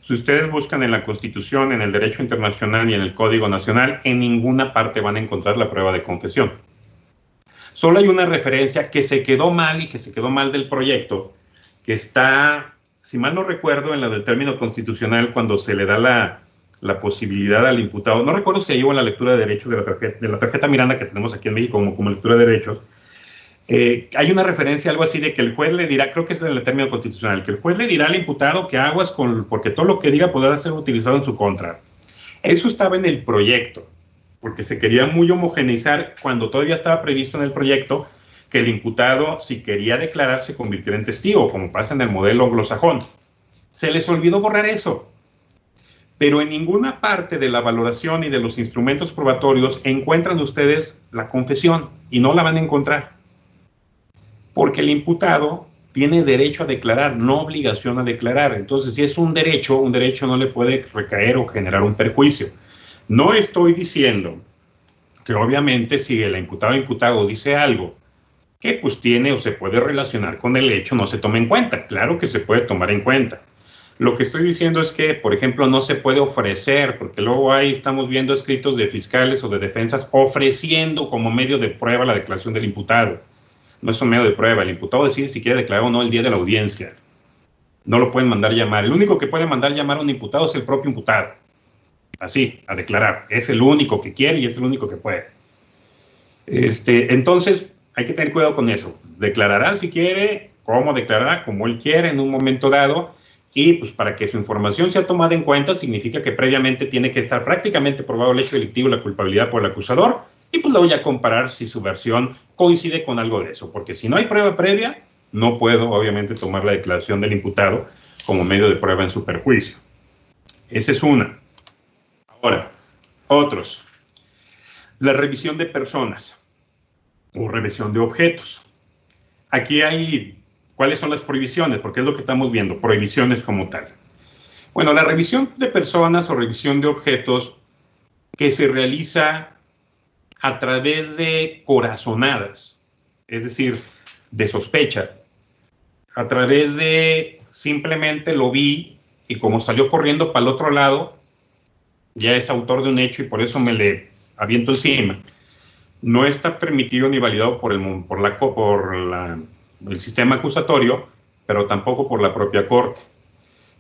Speaker 2: Si ustedes buscan en la Constitución, en el Derecho Internacional y en el Código Nacional, en ninguna parte van a encontrar la prueba de confesión. Solo hay una referencia que se quedó mal y que se quedó mal del proyecto, que está, si mal no recuerdo, en la del término constitucional, cuando se le da la posibilidad al imputado, no recuerdo si ahí o en la lectura de derechos de la tarjeta Miranda que tenemos aquí en México como lectura de derechos, hay una referencia, algo así, de que el juez le dirá, creo que es en el término constitucional, que el juez le dirá al imputado que aguas porque todo lo que diga podrá ser utilizado en su contra. Eso estaba en el proyecto, porque se quería muy homogeneizar cuando todavía estaba previsto en el proyecto que el imputado, si quería declarar, se convirtiera en testigo, como pasa en el modelo anglosajón. Se les olvidó borrar eso. Pero en ninguna parte de la valoración y de los instrumentos probatorios encuentran ustedes la confesión, y no la van a encontrar. Porque el imputado tiene derecho a declarar, no obligación a declarar. Entonces, si es un derecho no le puede recaer o generar un perjuicio. No estoy diciendo que obviamente si el imputado o imputado dice algo que pues tiene o se puede relacionar con el hecho, no se tome en cuenta. Claro que se puede tomar en cuenta. Lo que estoy diciendo es que, por ejemplo, no se puede ofrecer, porque luego ahí estamos viendo escritos de fiscales o de defensas ofreciendo como medio de prueba la declaración del imputado. No es un medio de prueba. El imputado decide si quiere declarar o no el día de la audiencia. No lo pueden mandar llamar. El único que puede mandar llamar a un imputado es el propio imputado. Así, a declarar. Es el único que quiere y es el único que puede. Entonces, hay que tener cuidado con eso. Declarará si quiere, cómo declarará, como él quiere en un momento dado. Y pues para que su información sea tomada en cuenta, significa que previamente tiene que estar prácticamente probado el hecho delictivo y la culpabilidad por el acusador. Y pues luego ya comparar si su versión coincide con algo de eso, porque si no hay prueba previa, no puedo obviamente tomar la declaración del imputado como medio de prueba en su perjuicio. Esa es una. Ahora, otros. La revisión de personas o revisión de objetos. Aquí hay, ¿cuáles son las prohibiciones? Porque es lo que estamos viendo, prohibiciones como tal. Bueno, la revisión de personas o revisión de objetos que se realiza a través de corazonadas, es decir, de sospecha, a través de simplemente lo vi y como salió corriendo para el otro lado, ya es autor de un hecho y por eso me le aviento encima. No está permitido ni validado por el sistema acusatorio, pero tampoco por la propia corte.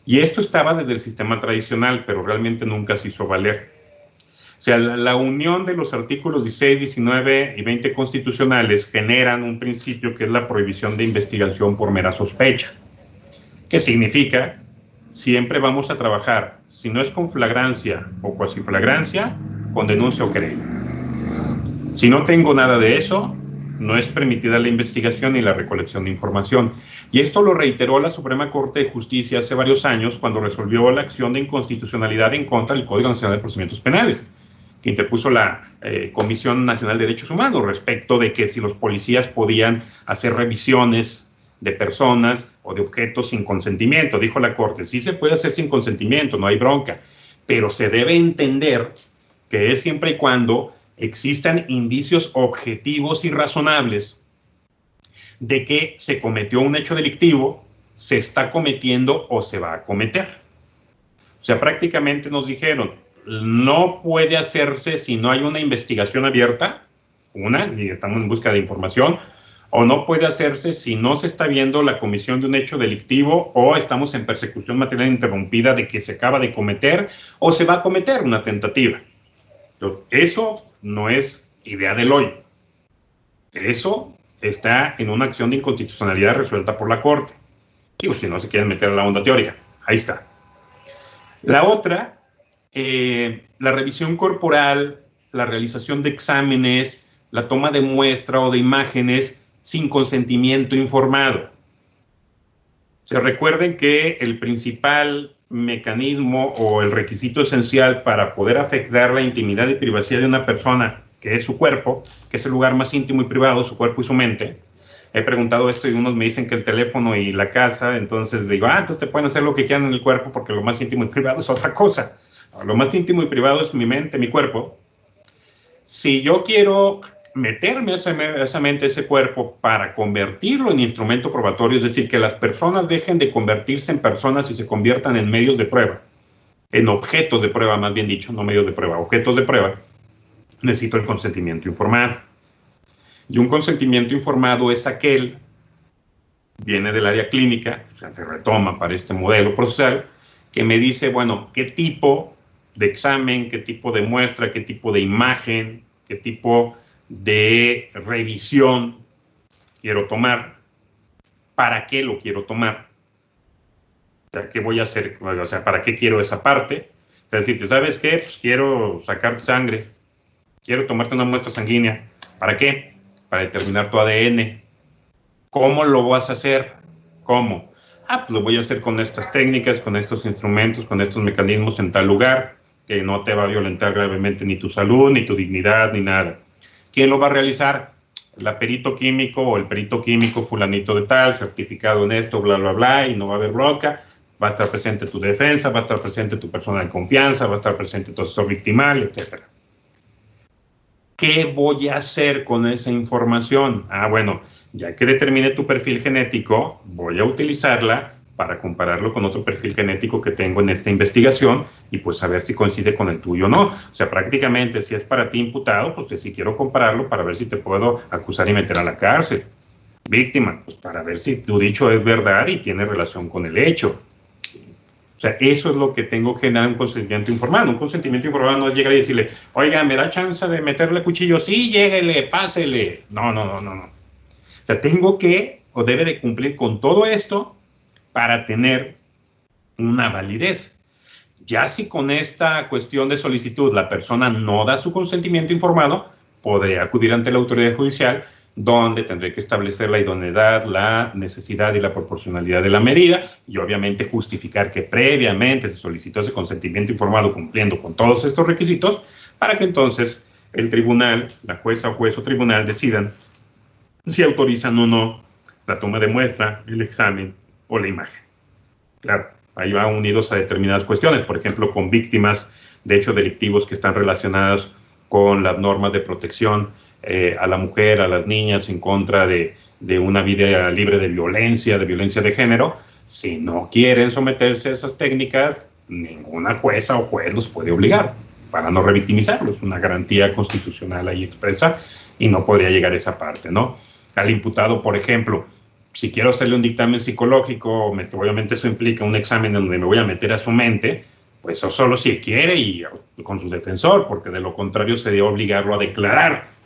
Speaker 2: Y esto estaba desde el sistema tradicional, pero realmente nunca se hizo valer. O sea, la unión de los artículos 16, 19 y 20 constitucionales generan un principio que es la prohibición de investigación por mera sospecha. ¿Qué significa? Siempre vamos a trabajar, si no es con flagrancia o cuasiflagrancia, con denuncia o querella. Si no tengo nada de eso, no es permitida la investigación ni la recolección de información. Y esto lo reiteró la Suprema Corte de Justicia hace varios años cuando resolvió la acción de inconstitucionalidad en contra del Código Nacional de Procedimientos Penales, que interpuso la Comisión Nacional de Derechos Humanos respecto de que si los policías podían hacer revisiones de personas o de objetos sin consentimiento. Dijo la Corte, sí se puede hacer sin consentimiento, no hay bronca, pero se debe entender que es siempre y cuando existan indicios objetivos y razonables de que se cometió un hecho delictivo, se está cometiendo o se va a cometer. O sea, prácticamente nos dijeron, no puede hacerse si no hay una investigación abierta, y estamos en busca de información, o no puede hacerse si no se está viendo la comisión de un hecho delictivo o estamos en persecución material interrumpida de que se acaba de cometer o se va a cometer una tentativa. Entonces, eso no es idea del hoy. Eso está en una acción de inconstitucionalidad resuelta por la Corte. Digo, si no se quieren meter a la onda teórica, ahí está. La otra, la revisión corporal, la realización de exámenes, la toma de muestra o de imágenes sin consentimiento informado. Se recuerden que el principal mecanismo o el requisito esencial para poder afectar la intimidad y privacidad de una persona, que es su cuerpo, que es el lugar más íntimo y privado, su cuerpo y su mente. He preguntado esto y unos me dicen que el teléfono y la casa, entonces digo, entonces te pueden hacer lo que quieran en el cuerpo porque lo más íntimo y privado es otra cosa. Lo más íntimo y privado es mi mente, mi cuerpo. Si yo quiero meterme a esa mente, a ese cuerpo, para convertirlo en instrumento probatorio, es decir, que las personas dejen de convertirse en personas y se conviertan en medios de prueba, en objetos de prueba, más bien dicho, no medios de prueba, objetos de prueba, necesito el consentimiento informado. Y un consentimiento informado es aquel, viene del área clínica, o sea, se retoma para este modelo procesal, que me dice, bueno, qué tipo de examen, qué tipo de muestra, qué tipo de imagen, qué tipo de revisión quiero tomar, para qué lo quiero tomar, o sea, qué voy a hacer, o sea, para qué quiero esa parte, o sea, decirte, ¿sabes qué? Pues quiero sacarte sangre, quiero tomarte una muestra sanguínea, ¿para qué? Para determinar tu ADN. ¿Cómo lo vas a hacer? ¿Cómo? Pues lo voy a hacer con estas técnicas, con estos instrumentos, con estos mecanismos en tal lugar, que no te va a violentar gravemente ni tu salud, ni tu dignidad, ni nada. ¿Quién lo va a realizar? La perito químico o el perito químico fulanito de tal, certificado en esto, bla, bla, bla, y no va a haber bronca. Va a estar presente tu defensa, va a estar presente tu persona de confianza, va a estar presente tu asesor victimal, etc. ¿Qué voy a hacer con esa información? Bueno, ya que determine tu perfil genético, voy a utilizarla para compararlo con otro perfil genético que tengo en esta investigación y pues saber si coincide con el tuyo o no. O sea, prácticamente si es para ti imputado, pues si quiero compararlo para ver si te puedo acusar y meter a la cárcel. Víctima, pues para ver si tu dicho es verdad y tiene relación con el hecho. O sea, eso es lo que tengo que generar un consentimiento informado. Un consentimiento informado no es llegar y decirle, oiga, ¿me da chance de meterle cuchillo? Sí, lléguele, pásele. No. O sea, tengo que, o debe de cumplir con todo esto para tener una validez. Ya si con esta cuestión de solicitud la persona no da su consentimiento informado, podría acudir ante la autoridad judicial, donde tendré que establecer la idoneidad, la necesidad y la proporcionalidad de la medida, y obviamente justificar que previamente se solicitó ese consentimiento informado cumpliendo con todos estos requisitos, para que entonces el tribunal, la jueza o juez o tribunal decidan si autorizan o no la toma de muestra, el examen o la imagen. Claro, ahí va unidos a determinadas cuestiones, por ejemplo, con víctimas de hechos delictivos que están relacionadas con las normas de protección a la mujer, a las niñas, en contra de una vida libre de violencia de género. Si no quieren someterse a esas técnicas, ninguna jueza o juez los puede obligar para no revictimizarlos. Una garantía constitucional ahí expresa y no podría llegar a esa parte, ¿no? Al imputado, por ejemplo, si quiero hacerle un dictamen psicológico, obviamente eso implica un examen donde me voy a meter a su mente, pues eso solo si quiere y con su defensor, porque de lo contrario sería obligarlo a declarar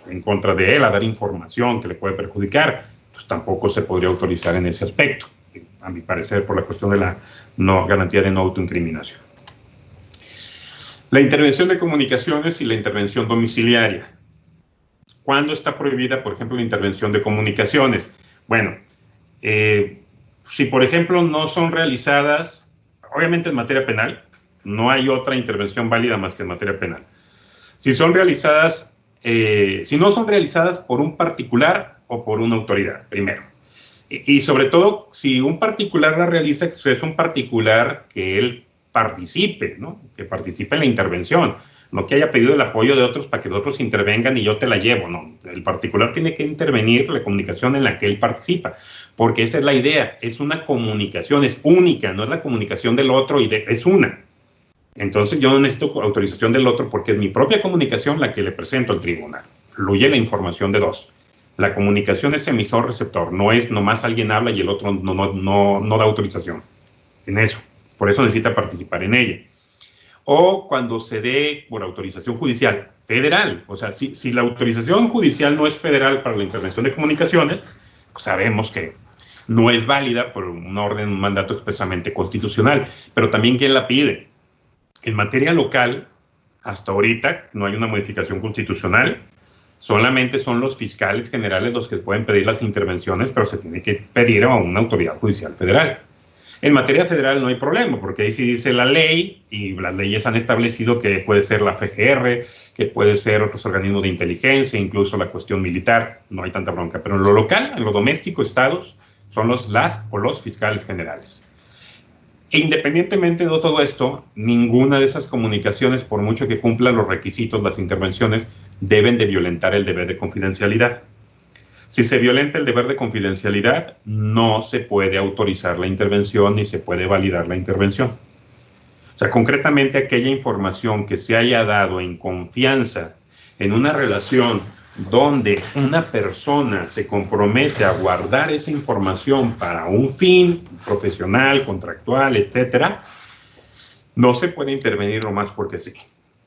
Speaker 2: en contra de él, a dar información que le puede perjudicar, pues tampoco se podría autorizar en ese aspecto, a mi parecer, por la cuestión de la garantía de no autoincriminación. La intervención de comunicaciones y la intervención domiciliaria. ¿Cuándo está prohibida, por ejemplo, la intervención de comunicaciones? Bueno, si por ejemplo no son realizadas, obviamente en materia penal, no hay otra intervención válida más que en materia penal. Si son realizadas, si no son realizadas por un particular o por una autoridad, primero. Y sobre todo, si un particular la realiza, es un particular que él participe, ¿no? Que participe en la intervención. No que haya pedido el apoyo de otros para que los otros intervengan y yo te la llevo, no. El particular tiene que intervenir la comunicación en la que él participa, porque esa es la idea, es una comunicación, es única, no es la comunicación del otro, es una. Entonces yo no necesito autorización del otro porque es mi propia comunicación la que le presento al tribunal. Fluye la información de dos. La comunicación es emisor-receptor, no es nomás alguien habla y el otro no da autorización en eso. Por eso necesita participar en ella. o cuando se dé por autorización judicial federal. O sea, si la autorización judicial no es federal para la intervención de comunicaciones, pues sabemos que no es válida por una orden, un mandato expresamente constitucional. Pero también, ¿quién la pide? En materia local, hasta ahorita no hay una modificación constitucional. Solamente son los fiscales generales los que pueden pedir las intervenciones, pero se tiene que pedir a una autoridad judicial federal. En materia federal no hay problema, porque ahí sí dice la ley, y las leyes han establecido que puede ser la FGR, que puede ser otros organismos de inteligencia, incluso la cuestión militar, no hay tanta bronca. Pero en lo local, en lo doméstico, estados, son los fiscales generales. E independientemente de todo esto, ninguna de esas comunicaciones, por mucho que cumplan los requisitos, las intervenciones, deben de violentar el deber de confidencialidad. Si se violenta el deber de confidencialidad, no se puede autorizar la intervención ni se puede validar la intervención. O sea, concretamente aquella información que se haya dado en confianza en una relación donde una persona se compromete a guardar esa información para un fin profesional, contractual, etcétera, no se puede intervenir nomás porque sí.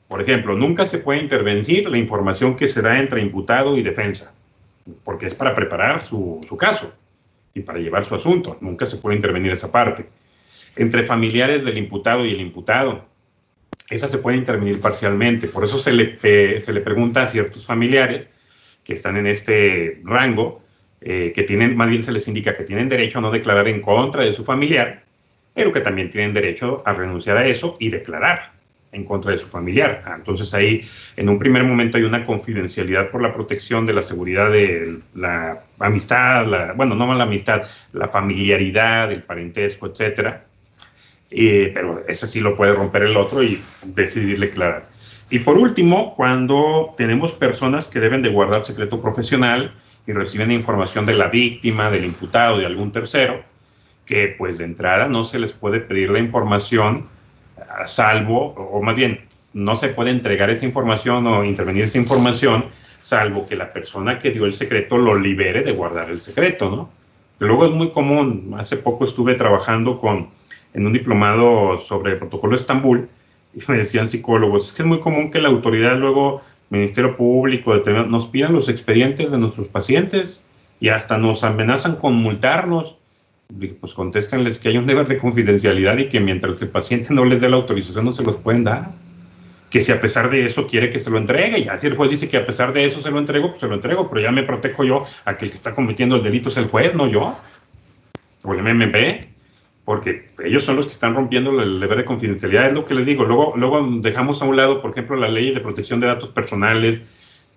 Speaker 2: Por ejemplo, nunca se puede intervenir la información que se da entre imputado y defensa, porque es para preparar su caso y para llevar su asunto. Nunca se puede intervenir esa parte. Entre familiares del imputado y el imputado, esa se puede intervenir parcialmente. Por eso se le pregunta a ciertos familiares que están en este rango, que tienen, más bien se les indica que tienen derecho a no declarar en contra de su familiar, pero que también tienen derecho a renunciar a eso y declarar en contra de su familiar. Entonces ahí, en un primer momento, hay una confidencialidad por la protección de la seguridad de la amistad, bueno, no la amistad, la familiaridad, el parentesco, etcétera. Pero ese sí lo puede romper el otro y decidir declarar. Y por último, cuando tenemos personas que deben de guardar secreto profesional y reciben información de la víctima, del imputado, de algún tercero, que pues de entrada no se les puede pedir la información, salvo, o más bien, no se puede entregar esa información o intervenir esa información, salvo que la persona que dio el secreto lo libere de guardar el secreto, ¿no? Pero luego es muy común, hace poco estuve trabajando en un diplomado sobre el protocolo de Estambul, y me decían psicólogos, es que es muy común que la autoridad luego, Ministerio Público, nos pidan los expedientes de nuestros pacientes y hasta nos amenazan con multarnos. Dije, pues contéstenles que hay un deber de confidencialidad y que mientras el paciente no les dé la autorización no se los pueden dar. Que si a pesar de eso quiere que se lo entregue, y así el juez dice que a pesar de eso se lo entrego, pues se lo entrego, pero ya me protejo yo a que el que está cometiendo el delito es el juez, no yo, o el MMP. Porque ellos son los que están rompiendo el deber de confidencialidad, es lo que les digo. Luego dejamos a un lado, por ejemplo, la ley de protección de datos personales,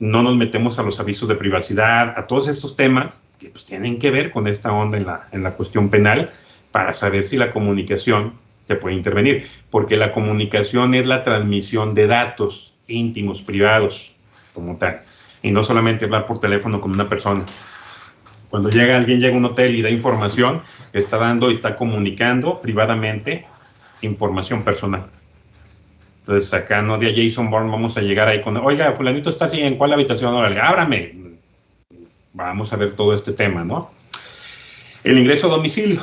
Speaker 2: no nos metemos a los avisos de privacidad, a todos estos temas que pues tienen que ver con esta onda en la cuestión penal para saber si la comunicación se puede intervenir. Porque la comunicación es la transmisión de datos íntimos, privados, como tal. Y no solamente hablar por teléfono con una persona. Cuando alguien llega a un hotel y da información, está dando y está comunicando privadamente información personal. Entonces acá no de Jason Bourne vamos a llegar ahí con, oiga, fulanito está así, ¿en cuál habitación? Órale, ábrame. Vamos a ver todo este tema, ¿no? El ingreso a domicilio.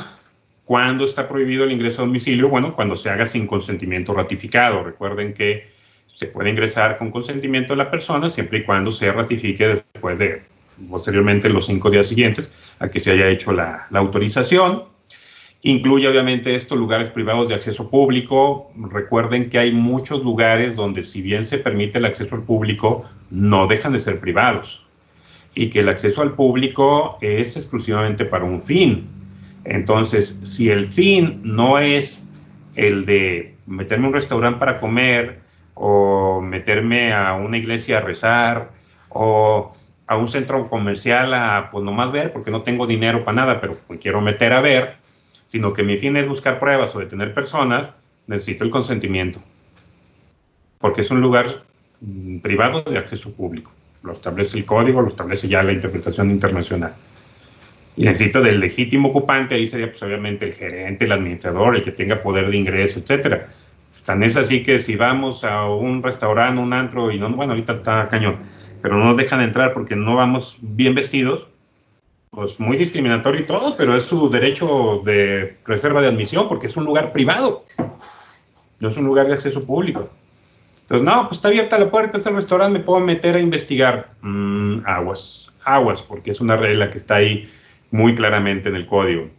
Speaker 2: ¿Cuándo está prohibido el ingreso a domicilio? Bueno, cuando se haga sin consentimiento ratificado. Recuerden que se puede ingresar con consentimiento de la persona siempre y cuando se ratifique después de posteriormente los 5 días siguientes a que se haya hecho la autorización. Incluye obviamente estos lugares privados de acceso público. Recuerden que hay muchos lugares donde si bien se permite el acceso al público, no dejan de ser privados. Y que el acceso al público es exclusivamente para un fin. Entonces, si el fin no es el de meterme a un restaurante para comer, o meterme a una iglesia a rezar, o a un centro comercial a pues nomás ver, porque no tengo dinero para nada, pero me quiero meter a ver, sino que mi fin es buscar pruebas o detener personas, necesito el consentimiento. Porque es un lugar privado de acceso público. Lo establece el código, lo establece ya la interpretación internacional. Y necesito del legítimo ocupante, ahí sería pues obviamente el gerente, el administrador, el que tenga poder de ingreso, etcétera. Tan es así que si vamos a un restaurante, un antro, y no, bueno, ahorita está cañón, pero no nos dejan entrar porque no vamos bien vestidos, pues muy discriminatorio y todo, pero es su derecho de reserva de admisión porque es un lugar privado. no es un lugar de acceso público. Entonces, no, pues está abierta la puerta, es el restaurante, me puedo meter a investigar. Aguas, porque es una regla que está ahí muy claramente en el código.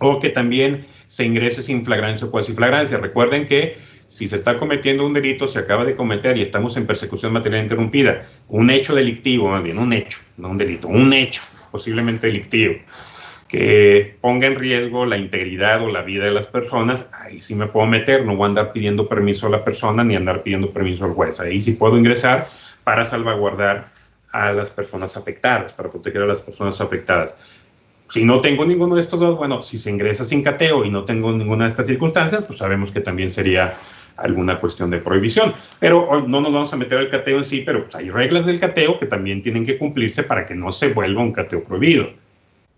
Speaker 2: O que también se ingrese sin flagrancia o cuasiflagrancia. Recuerden que si se está cometiendo un delito, se acaba de cometer y estamos en persecución material interrumpida, un hecho delictivo, más bien un hecho, no un delito, un hecho posiblemente delictivo, que ponga en riesgo la integridad o la vida de las personas, ahí sí me puedo meter, no voy a andar pidiendo permiso a la persona ni andar pidiendo permiso al juez. Ahí sí puedo ingresar para salvaguardar a las personas afectadas, para proteger a las personas afectadas. Si no tengo ninguno de estos dos, bueno, si se ingresa sin cateo y no tengo ninguna de estas circunstancias, pues sabemos que también sería alguna cuestión de prohibición. Pero no nos vamos a meter al cateo en sí, pero pues hay reglas del cateo que también tienen que cumplirse para que no se vuelva un cateo prohibido.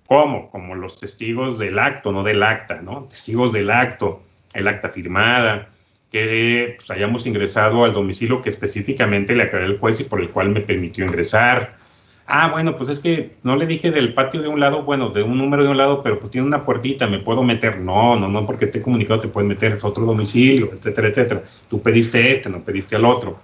Speaker 2: ¿Cómo? Como los testigos del acto, no del acta, ¿no? Testigos del acto, el acta firmada, que pues, hayamos ingresado al domicilio que específicamente le aclaré al juez y por el cual me permitió ingresar. Ah, bueno, pues es que no le dije del patio de un lado, bueno, de un número de un lado, pero pues tiene una puertita, ¿me puedo meter? No, porque esté comunicado te puedes meter, es otro domicilio, etcétera, etcétera. Tú pediste no pediste al otro.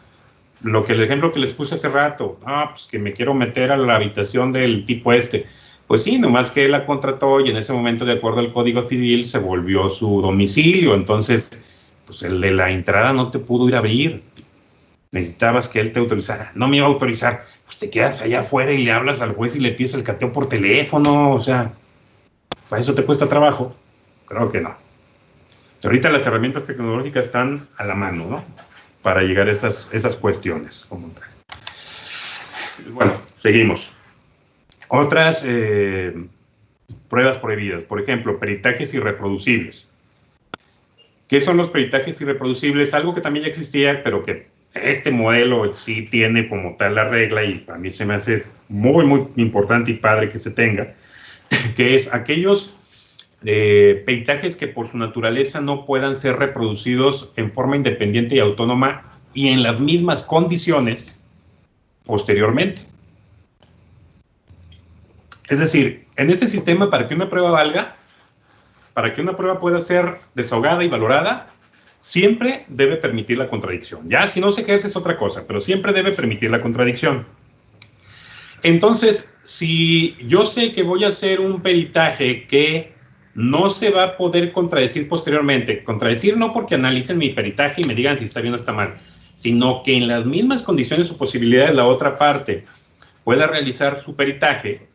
Speaker 2: El ejemplo que les puse hace rato, pues que me quiero meter a la habitación del tipo este. Pues sí, nomás que él la contrató y en ese momento, de acuerdo al Código Civil, se volvió su domicilio. Entonces, pues el de la entrada no te pudo ir a abrir. Necesitabas que él te autorizara. No me iba a autorizar. Pues te quedas allá afuera y le hablas al juez y le pides el cateo por teléfono. O sea, ¿para eso te cuesta trabajo? Creo que no. Pero ahorita las herramientas tecnológicas están a la mano, ¿no? Para llegar a esas cuestiones. Bueno, seguimos. Otras pruebas prohibidas. Por ejemplo, peritajes irreproducibles. ¿Qué son los peritajes irreproducibles? Algo que también ya existía, pero que este modelo sí tiene como tal la regla y a mí se me hace muy, muy importante y padre que se tenga, que es aquellos peritajes que por su naturaleza no puedan ser reproducidos en forma independiente y autónoma y en las mismas condiciones posteriormente. Es decir, en este sistema, para que una prueba valga, para que una prueba pueda ser desahogada y valorada, siempre debe permitir la contradicción. Ya, si no se ejerce es otra cosa, pero siempre debe permitir la contradicción. Entonces, si yo sé que voy a hacer un peritaje que no se va a poder contradecir posteriormente, contradecir no porque analicen mi peritaje y me digan si está bien o está mal, sino que en las mismas condiciones o posibilidades la otra parte pueda realizar su peritaje,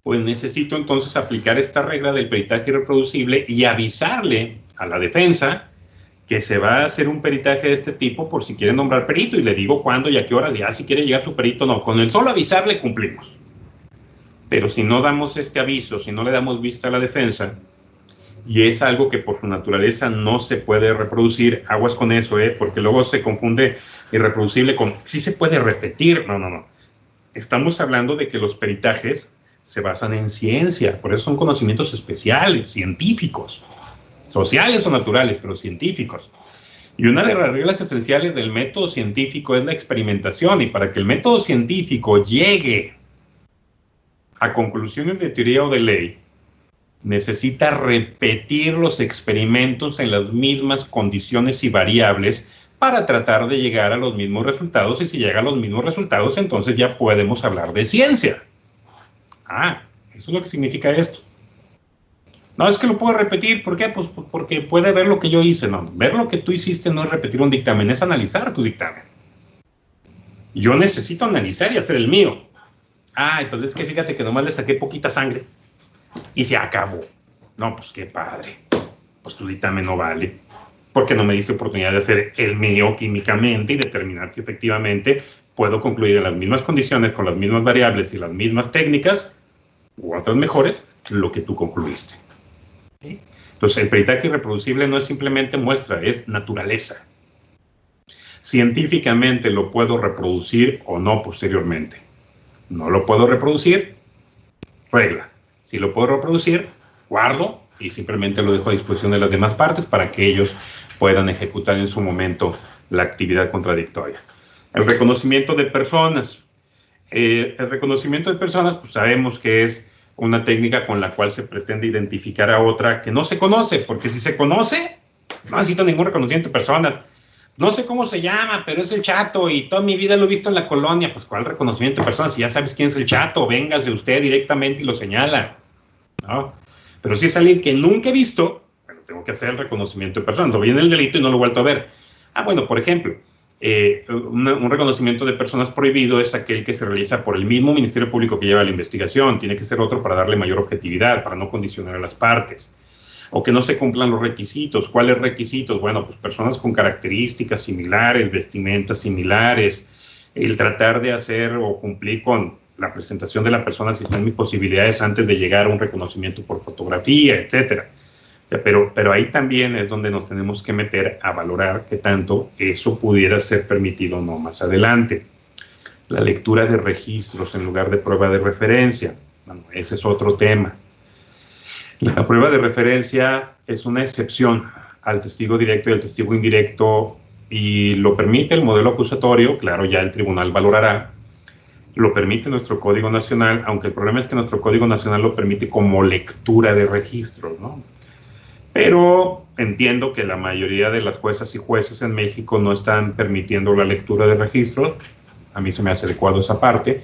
Speaker 2: pues necesito entonces aplicar esta regla del peritaje irreproducible y avisarle a la defensa que se va a hacer un peritaje de este tipo por si quiere nombrar perito, y le digo cuándo y a qué horas, ya si quiere llegar su perito, no. Con el solo avisarle cumplimos. Pero si no damos este aviso, si no le damos vista a la defensa, y es algo que por su naturaleza no se puede reproducir, aguas con eso, porque luego se confunde irreproducible con sí se puede repetir. No. Estamos hablando de que los peritajes se basan en ciencia, por eso son conocimientos especiales, científicos, sociales o naturales, pero científicos. Y una de las reglas esenciales del método científico es la experimentación, y para que el método científico llegue a conclusiones de teoría o de ley, necesita repetir los experimentos en las mismas condiciones y variables para tratar de llegar a los mismos resultados, y si llega a los mismos resultados, entonces ya podemos hablar de ciencia. Eso es lo que significa esto. No, es que lo puedo repetir. ¿Por qué? Pues porque puede ver lo que yo hice. No, ver lo que tú hiciste no es repetir un dictamen, es analizar tu dictamen. Yo necesito analizar y hacer el mío. Pues es que fíjate que nomás le saqué poquita sangre y se acabó. No, pues qué padre. Pues tu dictamen no vale, porque no me diste oportunidad de hacer el mío químicamente y determinar si efectivamente puedo concluir en las mismas condiciones, con las mismas variables y las mismas técnicas, u otras mejores, lo que tú concluiste. Entonces, el peritaje irreproducible no es simplemente muestra, es naturaleza. Científicamente lo puedo reproducir o no posteriormente. No lo puedo reproducir, regla. Si lo puedo reproducir, guardo y simplemente lo dejo a disposición de las demás partes para que ellos puedan ejecutar en su momento la actividad contradictoria. El reconocimiento de personas. El reconocimiento de personas, pues sabemos que es una técnica con la cual se pretende identificar a otra que no se conoce, porque si se conoce, no necesito ningún reconocimiento de personas. No sé cómo se llama, pero es el Chato y toda mi vida lo he visto en la colonia. Pues, ¿cuál reconocimiento de personas? Si ya sabes quién es el Chato, véngase usted directamente y lo señala, ¿no? Pero si es alguien que nunca he visto, bueno, tengo que hacer el reconocimiento de personas. Lo vi en el delito y no lo he vuelto a ver. Ah, bueno, por ejemplo, un reconocimiento de personas prohibido es aquel que se realiza por el mismo Ministerio Público que lleva la investigación. Tiene que ser otro para darle mayor objetividad, para no condicionar a las partes. O que no se cumplan los requisitos. ¿Cuáles requisitos? Bueno, pues personas con características similares, vestimentas similares, el tratar de hacer o cumplir con la presentación de la persona si están mis posibilidades antes de llegar a un reconocimiento por fotografía, etcétera. O sea, pero ahí también es donde nos tenemos que meter a valorar qué tanto eso pudiera ser permitido o no más adelante. La lectura de registros en lugar de prueba de referencia. Bueno, ese es otro tema. La prueba de referencia es una excepción al testigo directo y al testigo indirecto y lo permite el modelo acusatorio, claro, ya el tribunal valorará, lo permite nuestro Código Nacional, aunque el problema es que nuestro Código Nacional lo permite como lectura de registros, ¿no? Pero entiendo que la mayoría de las juezas y jueces en México no están permitiendo la lectura de registros. A mí se me hace adecuado esa parte,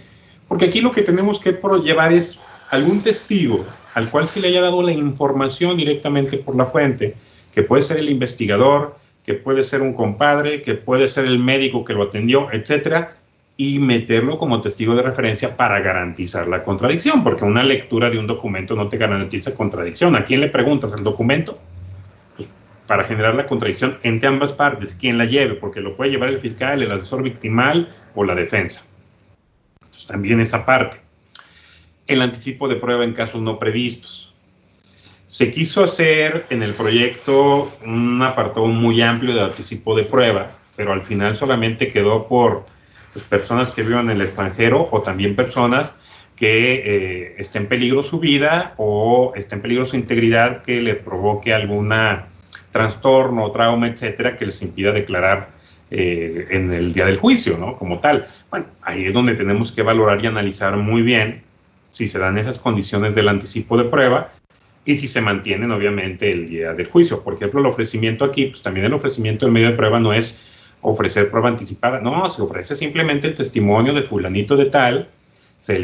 Speaker 2: porque aquí lo que tenemos que llevar es algún testigo al cual se le haya dado la información directamente por la fuente, que puede ser el investigador, que puede ser un compadre, que puede ser el médico que lo atendió, etcétera, y meterlo como testigo de referencia para garantizar la contradicción, porque una lectura de un documento no te garantiza contradicción. ¿A quién le preguntas el documento? Pues para generar la contradicción entre ambas partes, quien la lleve, porque lo puede llevar el fiscal, el asesor victimal o la defensa. Entonces, también esa parte. El anticipo de prueba en casos no previstos. Se quiso hacer en el proyecto un apartado muy amplio de anticipo de prueba, pero al final solamente quedó por personas que vivan en el extranjero o también personas que esté en peligro su vida o esté en peligro su integridad, que le provoque alguna trastorno, trauma, etcétera, que les impida declarar en el día del juicio, ¿no? Como tal. Bueno, ahí es donde tenemos que valorar y analizar muy bien si se dan esas condiciones del anticipo de prueba y si se mantienen, obviamente, el día del juicio. Por ejemplo, el ofrecimiento aquí, pues también el ofrecimiento del medio de prueba no es ofrecer prueba anticipada, no, se ofrece simplemente el testimonio de fulanito de tal, se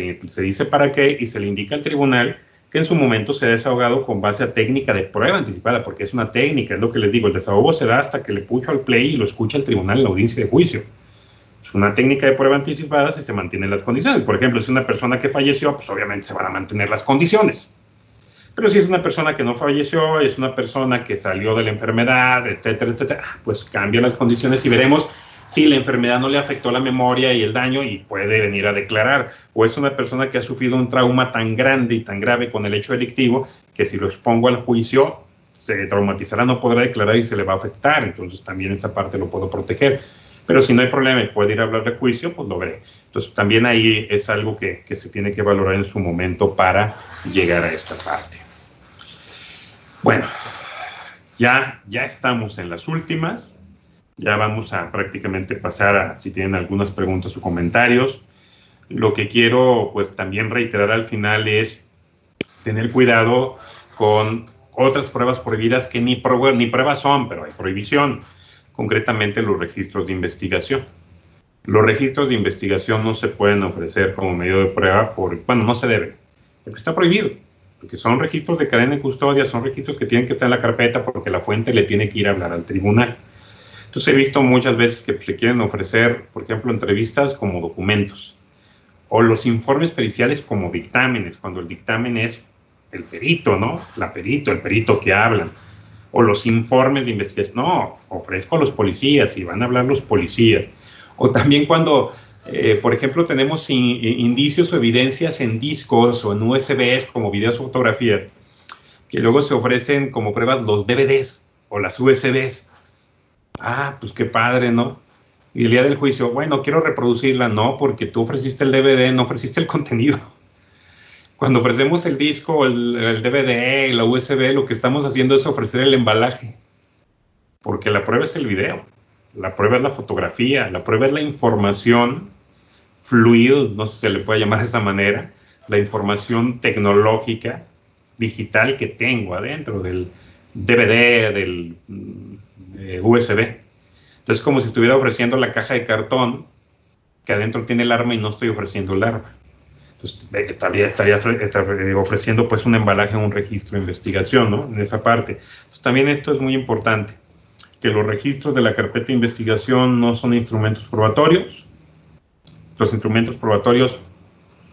Speaker 2: dice para qué y se le indica al tribunal que en su momento se ha desahogado con base a técnica de prueba anticipada, porque es una técnica, es lo que les digo, el desahogo se da hasta que le pucho al play y lo escucha el tribunal en la audiencia de juicio. Es una técnica de prueba anticipada si se mantienen las condiciones. Por ejemplo, si es una persona que falleció, pues obviamente se van a mantener las condiciones. Pero si es una persona que no falleció, es una persona que salió de la enfermedad, etcétera, etcétera, pues cambian las condiciones y veremos si la enfermedad no le afectó la memoria y el daño y puede venir a declarar. O es una persona que ha sufrido un trauma tan grande y tan grave con el hecho delictivo que si lo expongo al juicio se traumatizará, no podrá declarar y se le va a afectar. Entonces también esa parte lo puedo proteger. Pero si no hay problema y puede ir a hablar de juicio, pues lo veré. Entonces también ahí es algo que se tiene que valorar en su momento para llegar a esta parte. Bueno, ya estamos en las últimas. Ya vamos a prácticamente pasar a si tienen algunas preguntas o comentarios. Lo que quiero pues también reiterar al final es tener cuidado con otras pruebas prohibidas que ni pruebas son, pero hay prohibición. Concretamente los registros de investigación. Los registros de investigación no se pueden ofrecer como medio de prueba, bueno, no se deben, porque está prohibido, porque son registros de cadena de custodia, son registros que tienen que estar en la carpeta porque la fuente le tiene que ir a hablar al tribunal. Entonces he visto muchas veces que se quieren ofrecer, por ejemplo, entrevistas como documentos, o los informes periciales como dictámenes, cuando el dictamen es el perito, ¿no? El perito que hablan. O los informes de investigación, no, ofrezco a los policías y van a hablar los policías. O también cuando, por ejemplo, tenemos indicios o evidencias en discos o en USBs como videos o fotografías, que luego se ofrecen como pruebas los DVDs o las USBs. Ah, pues qué padre, ¿no? Y el día del juicio, bueno, quiero reproducirla, no, porque tú ofreciste el DVD, no ofreciste el contenido. Cuando ofrecemos el disco, el DVD, la USB, lo que estamos haciendo es ofrecer el embalaje. Porque la prueba es el video, la prueba es la fotografía, la prueba es la información fluida, no sé si se le puede llamar de esta manera, la información tecnológica, digital que tengo adentro del DVD, del USB. Entonces, como si estuviera ofreciendo la caja de cartón que adentro tiene el arma y no estoy ofreciendo el arma. Entonces, estaría ofreciendo pues un embalaje, un registro de investigación, ¿no? En esa parte. Entonces, también esto es muy importante, que los registros de la carpeta de investigación no son instrumentos probatorios. Los instrumentos probatorios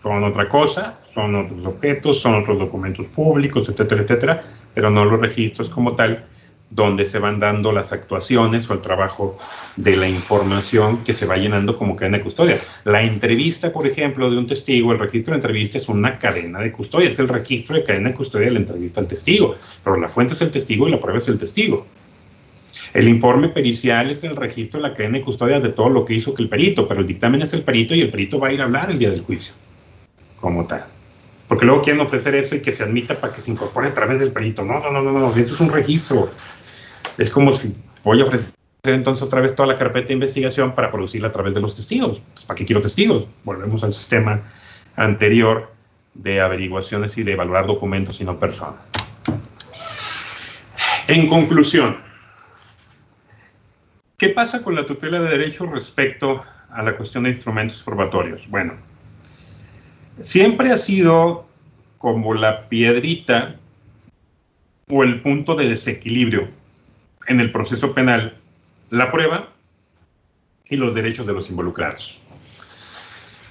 Speaker 2: son otra cosa, son otros objetos, son otros documentos públicos, etcétera, etcétera, pero no los registros como tal, donde se van dando las actuaciones o el trabajo de la información que se va llenando como cadena de custodia. La entrevista, por ejemplo, de un testigo, el registro de entrevista es una cadena de custodia, es el registro de cadena de custodia de la entrevista al testigo, pero la fuente es el testigo y la prueba es el testigo. El informe pericial es el registro de la cadena de custodia de todo lo que hizo que el perito, pero el dictamen es el perito y el perito va a ir a hablar el día del juicio, como tal. Porque luego quieren ofrecer eso y que se admita para que se incorpore a través del perito. No, eso es un registro. Es como si voy a ofrecer entonces otra vez toda la carpeta de investigación para producirla a través de los testigos. Pues, ¿para qué quiero testigos? Volvemos al sistema anterior de averiguaciones y de evaluar documentos y no personas. En conclusión, ¿qué pasa con la tutela de derechos respecto a la cuestión de instrumentos probatorios? Bueno, siempre ha sido como la piedrita o el punto de desequilibrio en el proceso penal, la prueba y los derechos de los involucrados.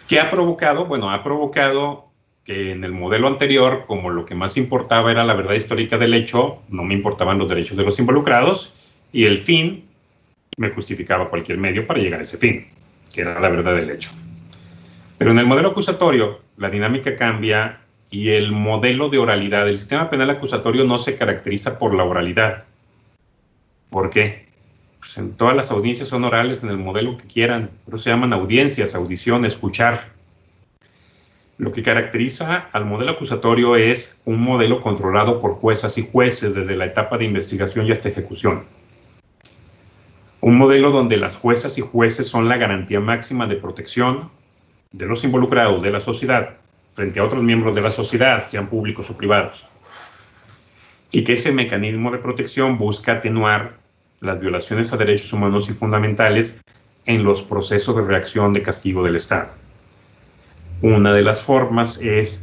Speaker 2: ¿Qué ha provocado? Bueno, ha provocado que en el modelo anterior, como lo que más importaba era la verdad histórica del hecho, no me importaban los derechos de los involucrados, y el fin me justificaba cualquier medio para llegar a ese fin, que era la verdad del hecho. Pero en el modelo acusatorio, la dinámica cambia y el modelo de oralidad, el sistema penal acusatorio no se caracteriza por la oralidad. ¿Por qué? Pues en todas las audiencias son orales en el modelo que quieran, pero se llaman audiencias, audición, escuchar. Lo que caracteriza al modelo acusatorio es un modelo controlado por juezas y jueces desde la etapa de investigación y hasta ejecución. Un modelo donde las juezas y jueces son la garantía máxima de protección de los involucrados, de la sociedad, frente a otros miembros de la sociedad, sean públicos o privados. Y que ese mecanismo de protección busca atenuar las violaciones a derechos humanos y fundamentales en los procesos de reacción de castigo del Estado. Una de las formas es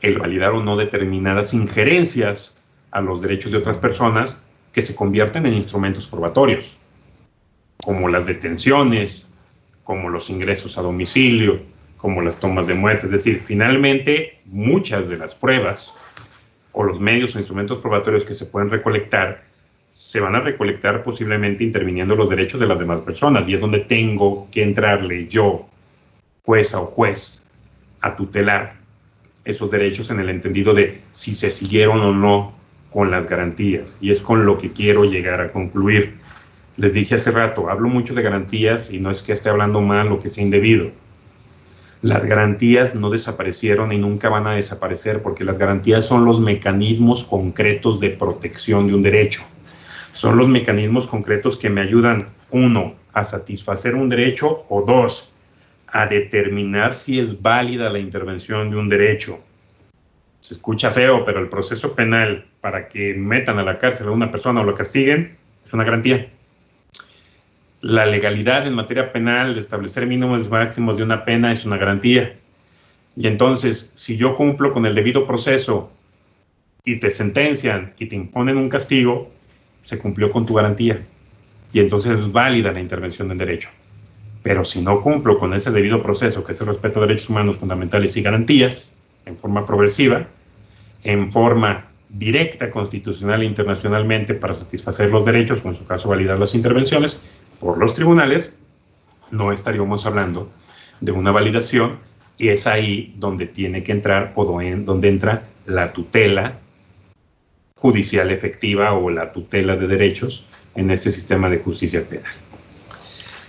Speaker 2: el validar o no determinadas injerencias a los derechos de otras personas que se convierten en instrumentos probatorios, como las detenciones, como los ingresos a domicilio, como las tomas de muestras. Es decir, finalmente, muchas de las pruebas o los medios o instrumentos probatorios que se pueden recolectar, se van a recolectar posiblemente interviniendo los derechos de las demás personas, y es donde tengo que entrarle yo, jueza o juez, a tutelar esos derechos en el entendido de si se siguieron o no con las garantías, y es con lo que quiero llegar a concluir. Les dije hace rato, hablo mucho de garantías y no es que esté hablando mal o que sea indebido. Las garantías no desaparecieron y nunca van a desaparecer, porque las garantías son los mecanismos concretos de protección de un derecho. Son los mecanismos concretos que me ayudan, 1, a satisfacer un derecho, o 2, a determinar si es válida la intervención de un derecho. Se escucha feo, pero el proceso penal para que metan a la cárcel a una persona o lo castiguen es una garantía. La legalidad en materia penal de establecer mínimos y máximos de una pena es una garantía. Y entonces, si yo cumplo con el debido proceso y te sentencian y te imponen un castigo, se cumplió con tu garantía. Y entonces es válida la intervención del derecho. Pero si no cumplo con ese debido proceso, que es el respeto a derechos humanos fundamentales y garantías, en forma progresiva, en forma directa, constitucional e internacionalmente, para satisfacer los derechos, o en su caso validar las intervenciones por los tribunales, no estaríamos hablando de una validación, y es ahí donde tiene que entrar, o donde entra la tutela judicial efectiva o la tutela de derechos en este sistema de justicia penal.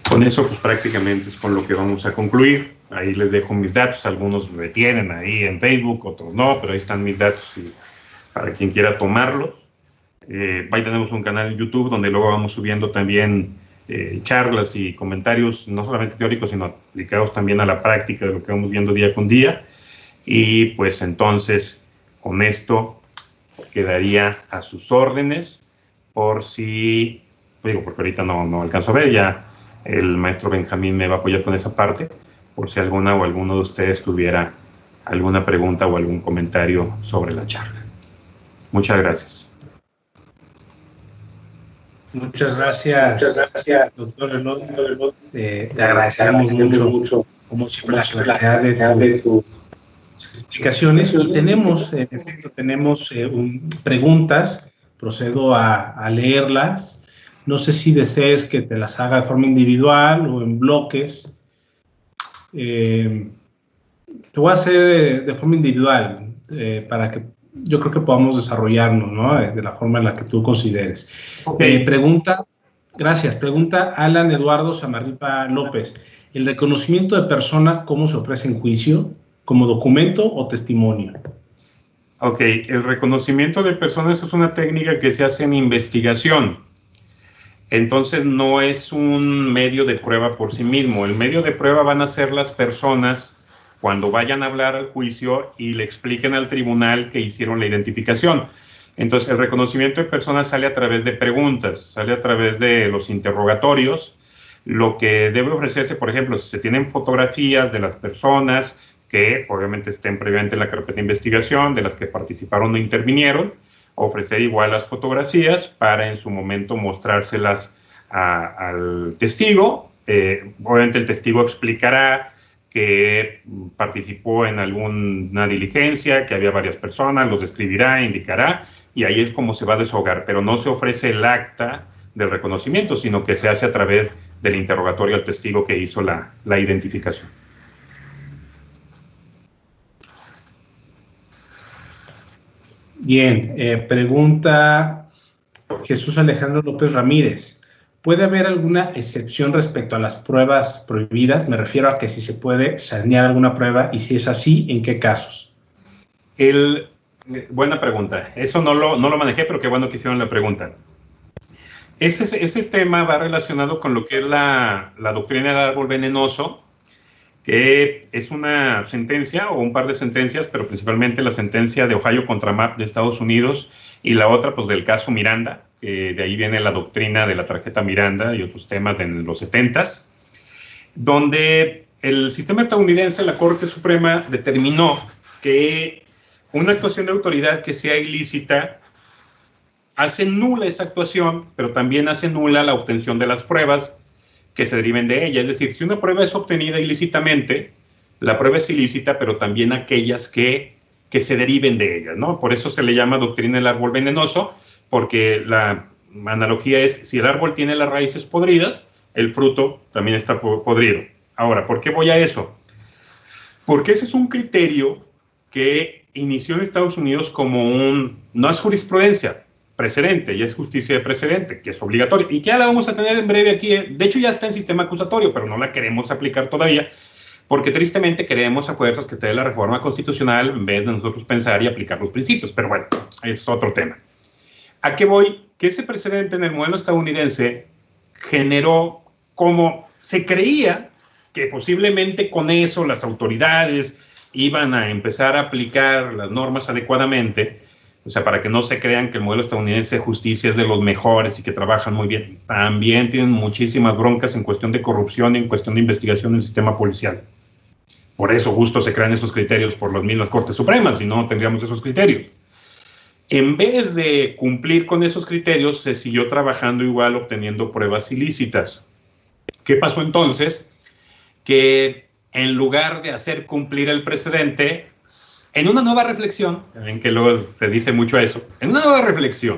Speaker 2: Con eso, pues prácticamente es con lo que vamos a concluir. Ahí les dejo mis datos, algunos me tienen ahí en Facebook, otros no, pero ahí están mis datos para quien quiera tomarlos. Ahí tenemos un canal en YouTube donde luego vamos subiendo también charlas y comentarios, no solamente teóricos, sino aplicados también a la práctica de lo que vamos viendo día con día. Y pues entonces, con esto quedaría a sus órdenes. por si, digo, porque ahorita no alcanzo a ver, ya el maestro Benjamín me va a apoyar con esa parte, por si alguna o alguno de ustedes tuviera alguna pregunta o algún comentario sobre la charla. Muchas gracias.
Speaker 1: Muchas gracias, doctor Elod. Te agradecemos mucho, como siempre, la claridad de tus explicaciones. Y tenemos, en efecto, preguntas. Procedo a leerlas. No sé si desees que te las haga de forma individual o en bloques. Te voy a hacer de forma individual para que yo creo que podamos desarrollarnos, ¿no? De la forma en la que tú consideres.
Speaker 2: Okay.
Speaker 1: Pregunta Alan Eduardo Samarripa López. ¿El reconocimiento de persona cómo se ofrece en juicio? ¿Como documento o testimonio?
Speaker 2: Ok, el reconocimiento de personas es una técnica que se hace en investigación. Entonces no es un medio de prueba por sí mismo. El medio de prueba van a ser las personas cuando vayan a hablar al juicio y le expliquen al tribunal que hicieron la identificación. Entonces el reconocimiento de personas sale a través de preguntas, sale a través de los interrogatorios. Lo que debe ofrecerse, por ejemplo, si se tienen fotografías de las personas que obviamente estén previamente en la carpeta de investigación, de las que participaron o intervinieron, ofrecer igual las fotografías para en su momento mostrárselas al testigo. Obviamente el testigo explicará que participó en alguna diligencia, que había varias personas, los describirá, indicará, y ahí es como se va a desahogar, pero no se ofrece el acta del reconocimiento, sino que se hace a través del interrogatorio al testigo que hizo la identificación.
Speaker 1: Bien, pregunta Jesús Alejandro López Ramírez. ¿Puede haber alguna excepción respecto a las pruebas prohibidas? Me refiero a que si se puede sanear alguna prueba y si es así, ¿en qué casos?
Speaker 2: Buena pregunta. Eso no lo manejé, pero qué bueno que hicieron la pregunta. Ese tema va relacionado con lo que es la doctrina del árbol venenoso, que es una sentencia o un par de sentencias, pero principalmente la sentencia de Ohio contra Mapp de Estados Unidos y la otra pues del caso Miranda, que de ahí viene la doctrina de la tarjeta Miranda y otros temas de los 70s, donde el sistema estadounidense, la Corte Suprema, determinó que una actuación de autoridad que sea ilícita hace nula esa actuación, pero también hace nula la obtención de las pruebas que se deriven de ella. Es decir, si una prueba es obtenida ilícitamente, la prueba es ilícita, pero también aquellas que se deriven de ella, ¿no? Por eso se le llama doctrina del árbol venenoso, porque la analogía es, si el árbol tiene las raíces podridas, el fruto también está podrido. Ahora, ¿por qué voy a eso? Porque ese es un criterio que inició en Estados Unidos como no es jurisprudencia, precedente, ya es justicia de precedente, que es obligatorio, y que ya la vamos a tener en breve aquí. De hecho ya está en sistema acusatorio, pero no la queremos aplicar todavía, porque tristemente queremos a fuerzas que esté la reforma constitucional en vez de nosotros pensar y aplicar los principios, pero bueno, es otro tema. ¿A qué voy? Que ese precedente en el modelo estadounidense generó como se creía que posiblemente con eso las autoridades iban a empezar a aplicar las normas adecuadamente. O sea, para que no se crean que el modelo estadounidense de justicia es de los mejores y que trabajan muy bien. También tienen muchísimas broncas en cuestión de corrupción y en cuestión de investigación en el sistema policial. Por eso justo se crean esos criterios por las mismas Cortes Supremas, si no tendríamos esos criterios. En vez de cumplir con esos criterios, se siguió trabajando igual obteniendo pruebas ilícitas. ¿Qué pasó entonces? Que en lugar de hacer cumplir el precedente, en una nueva reflexión, en que luego se dice mucho eso, en una nueva reflexión,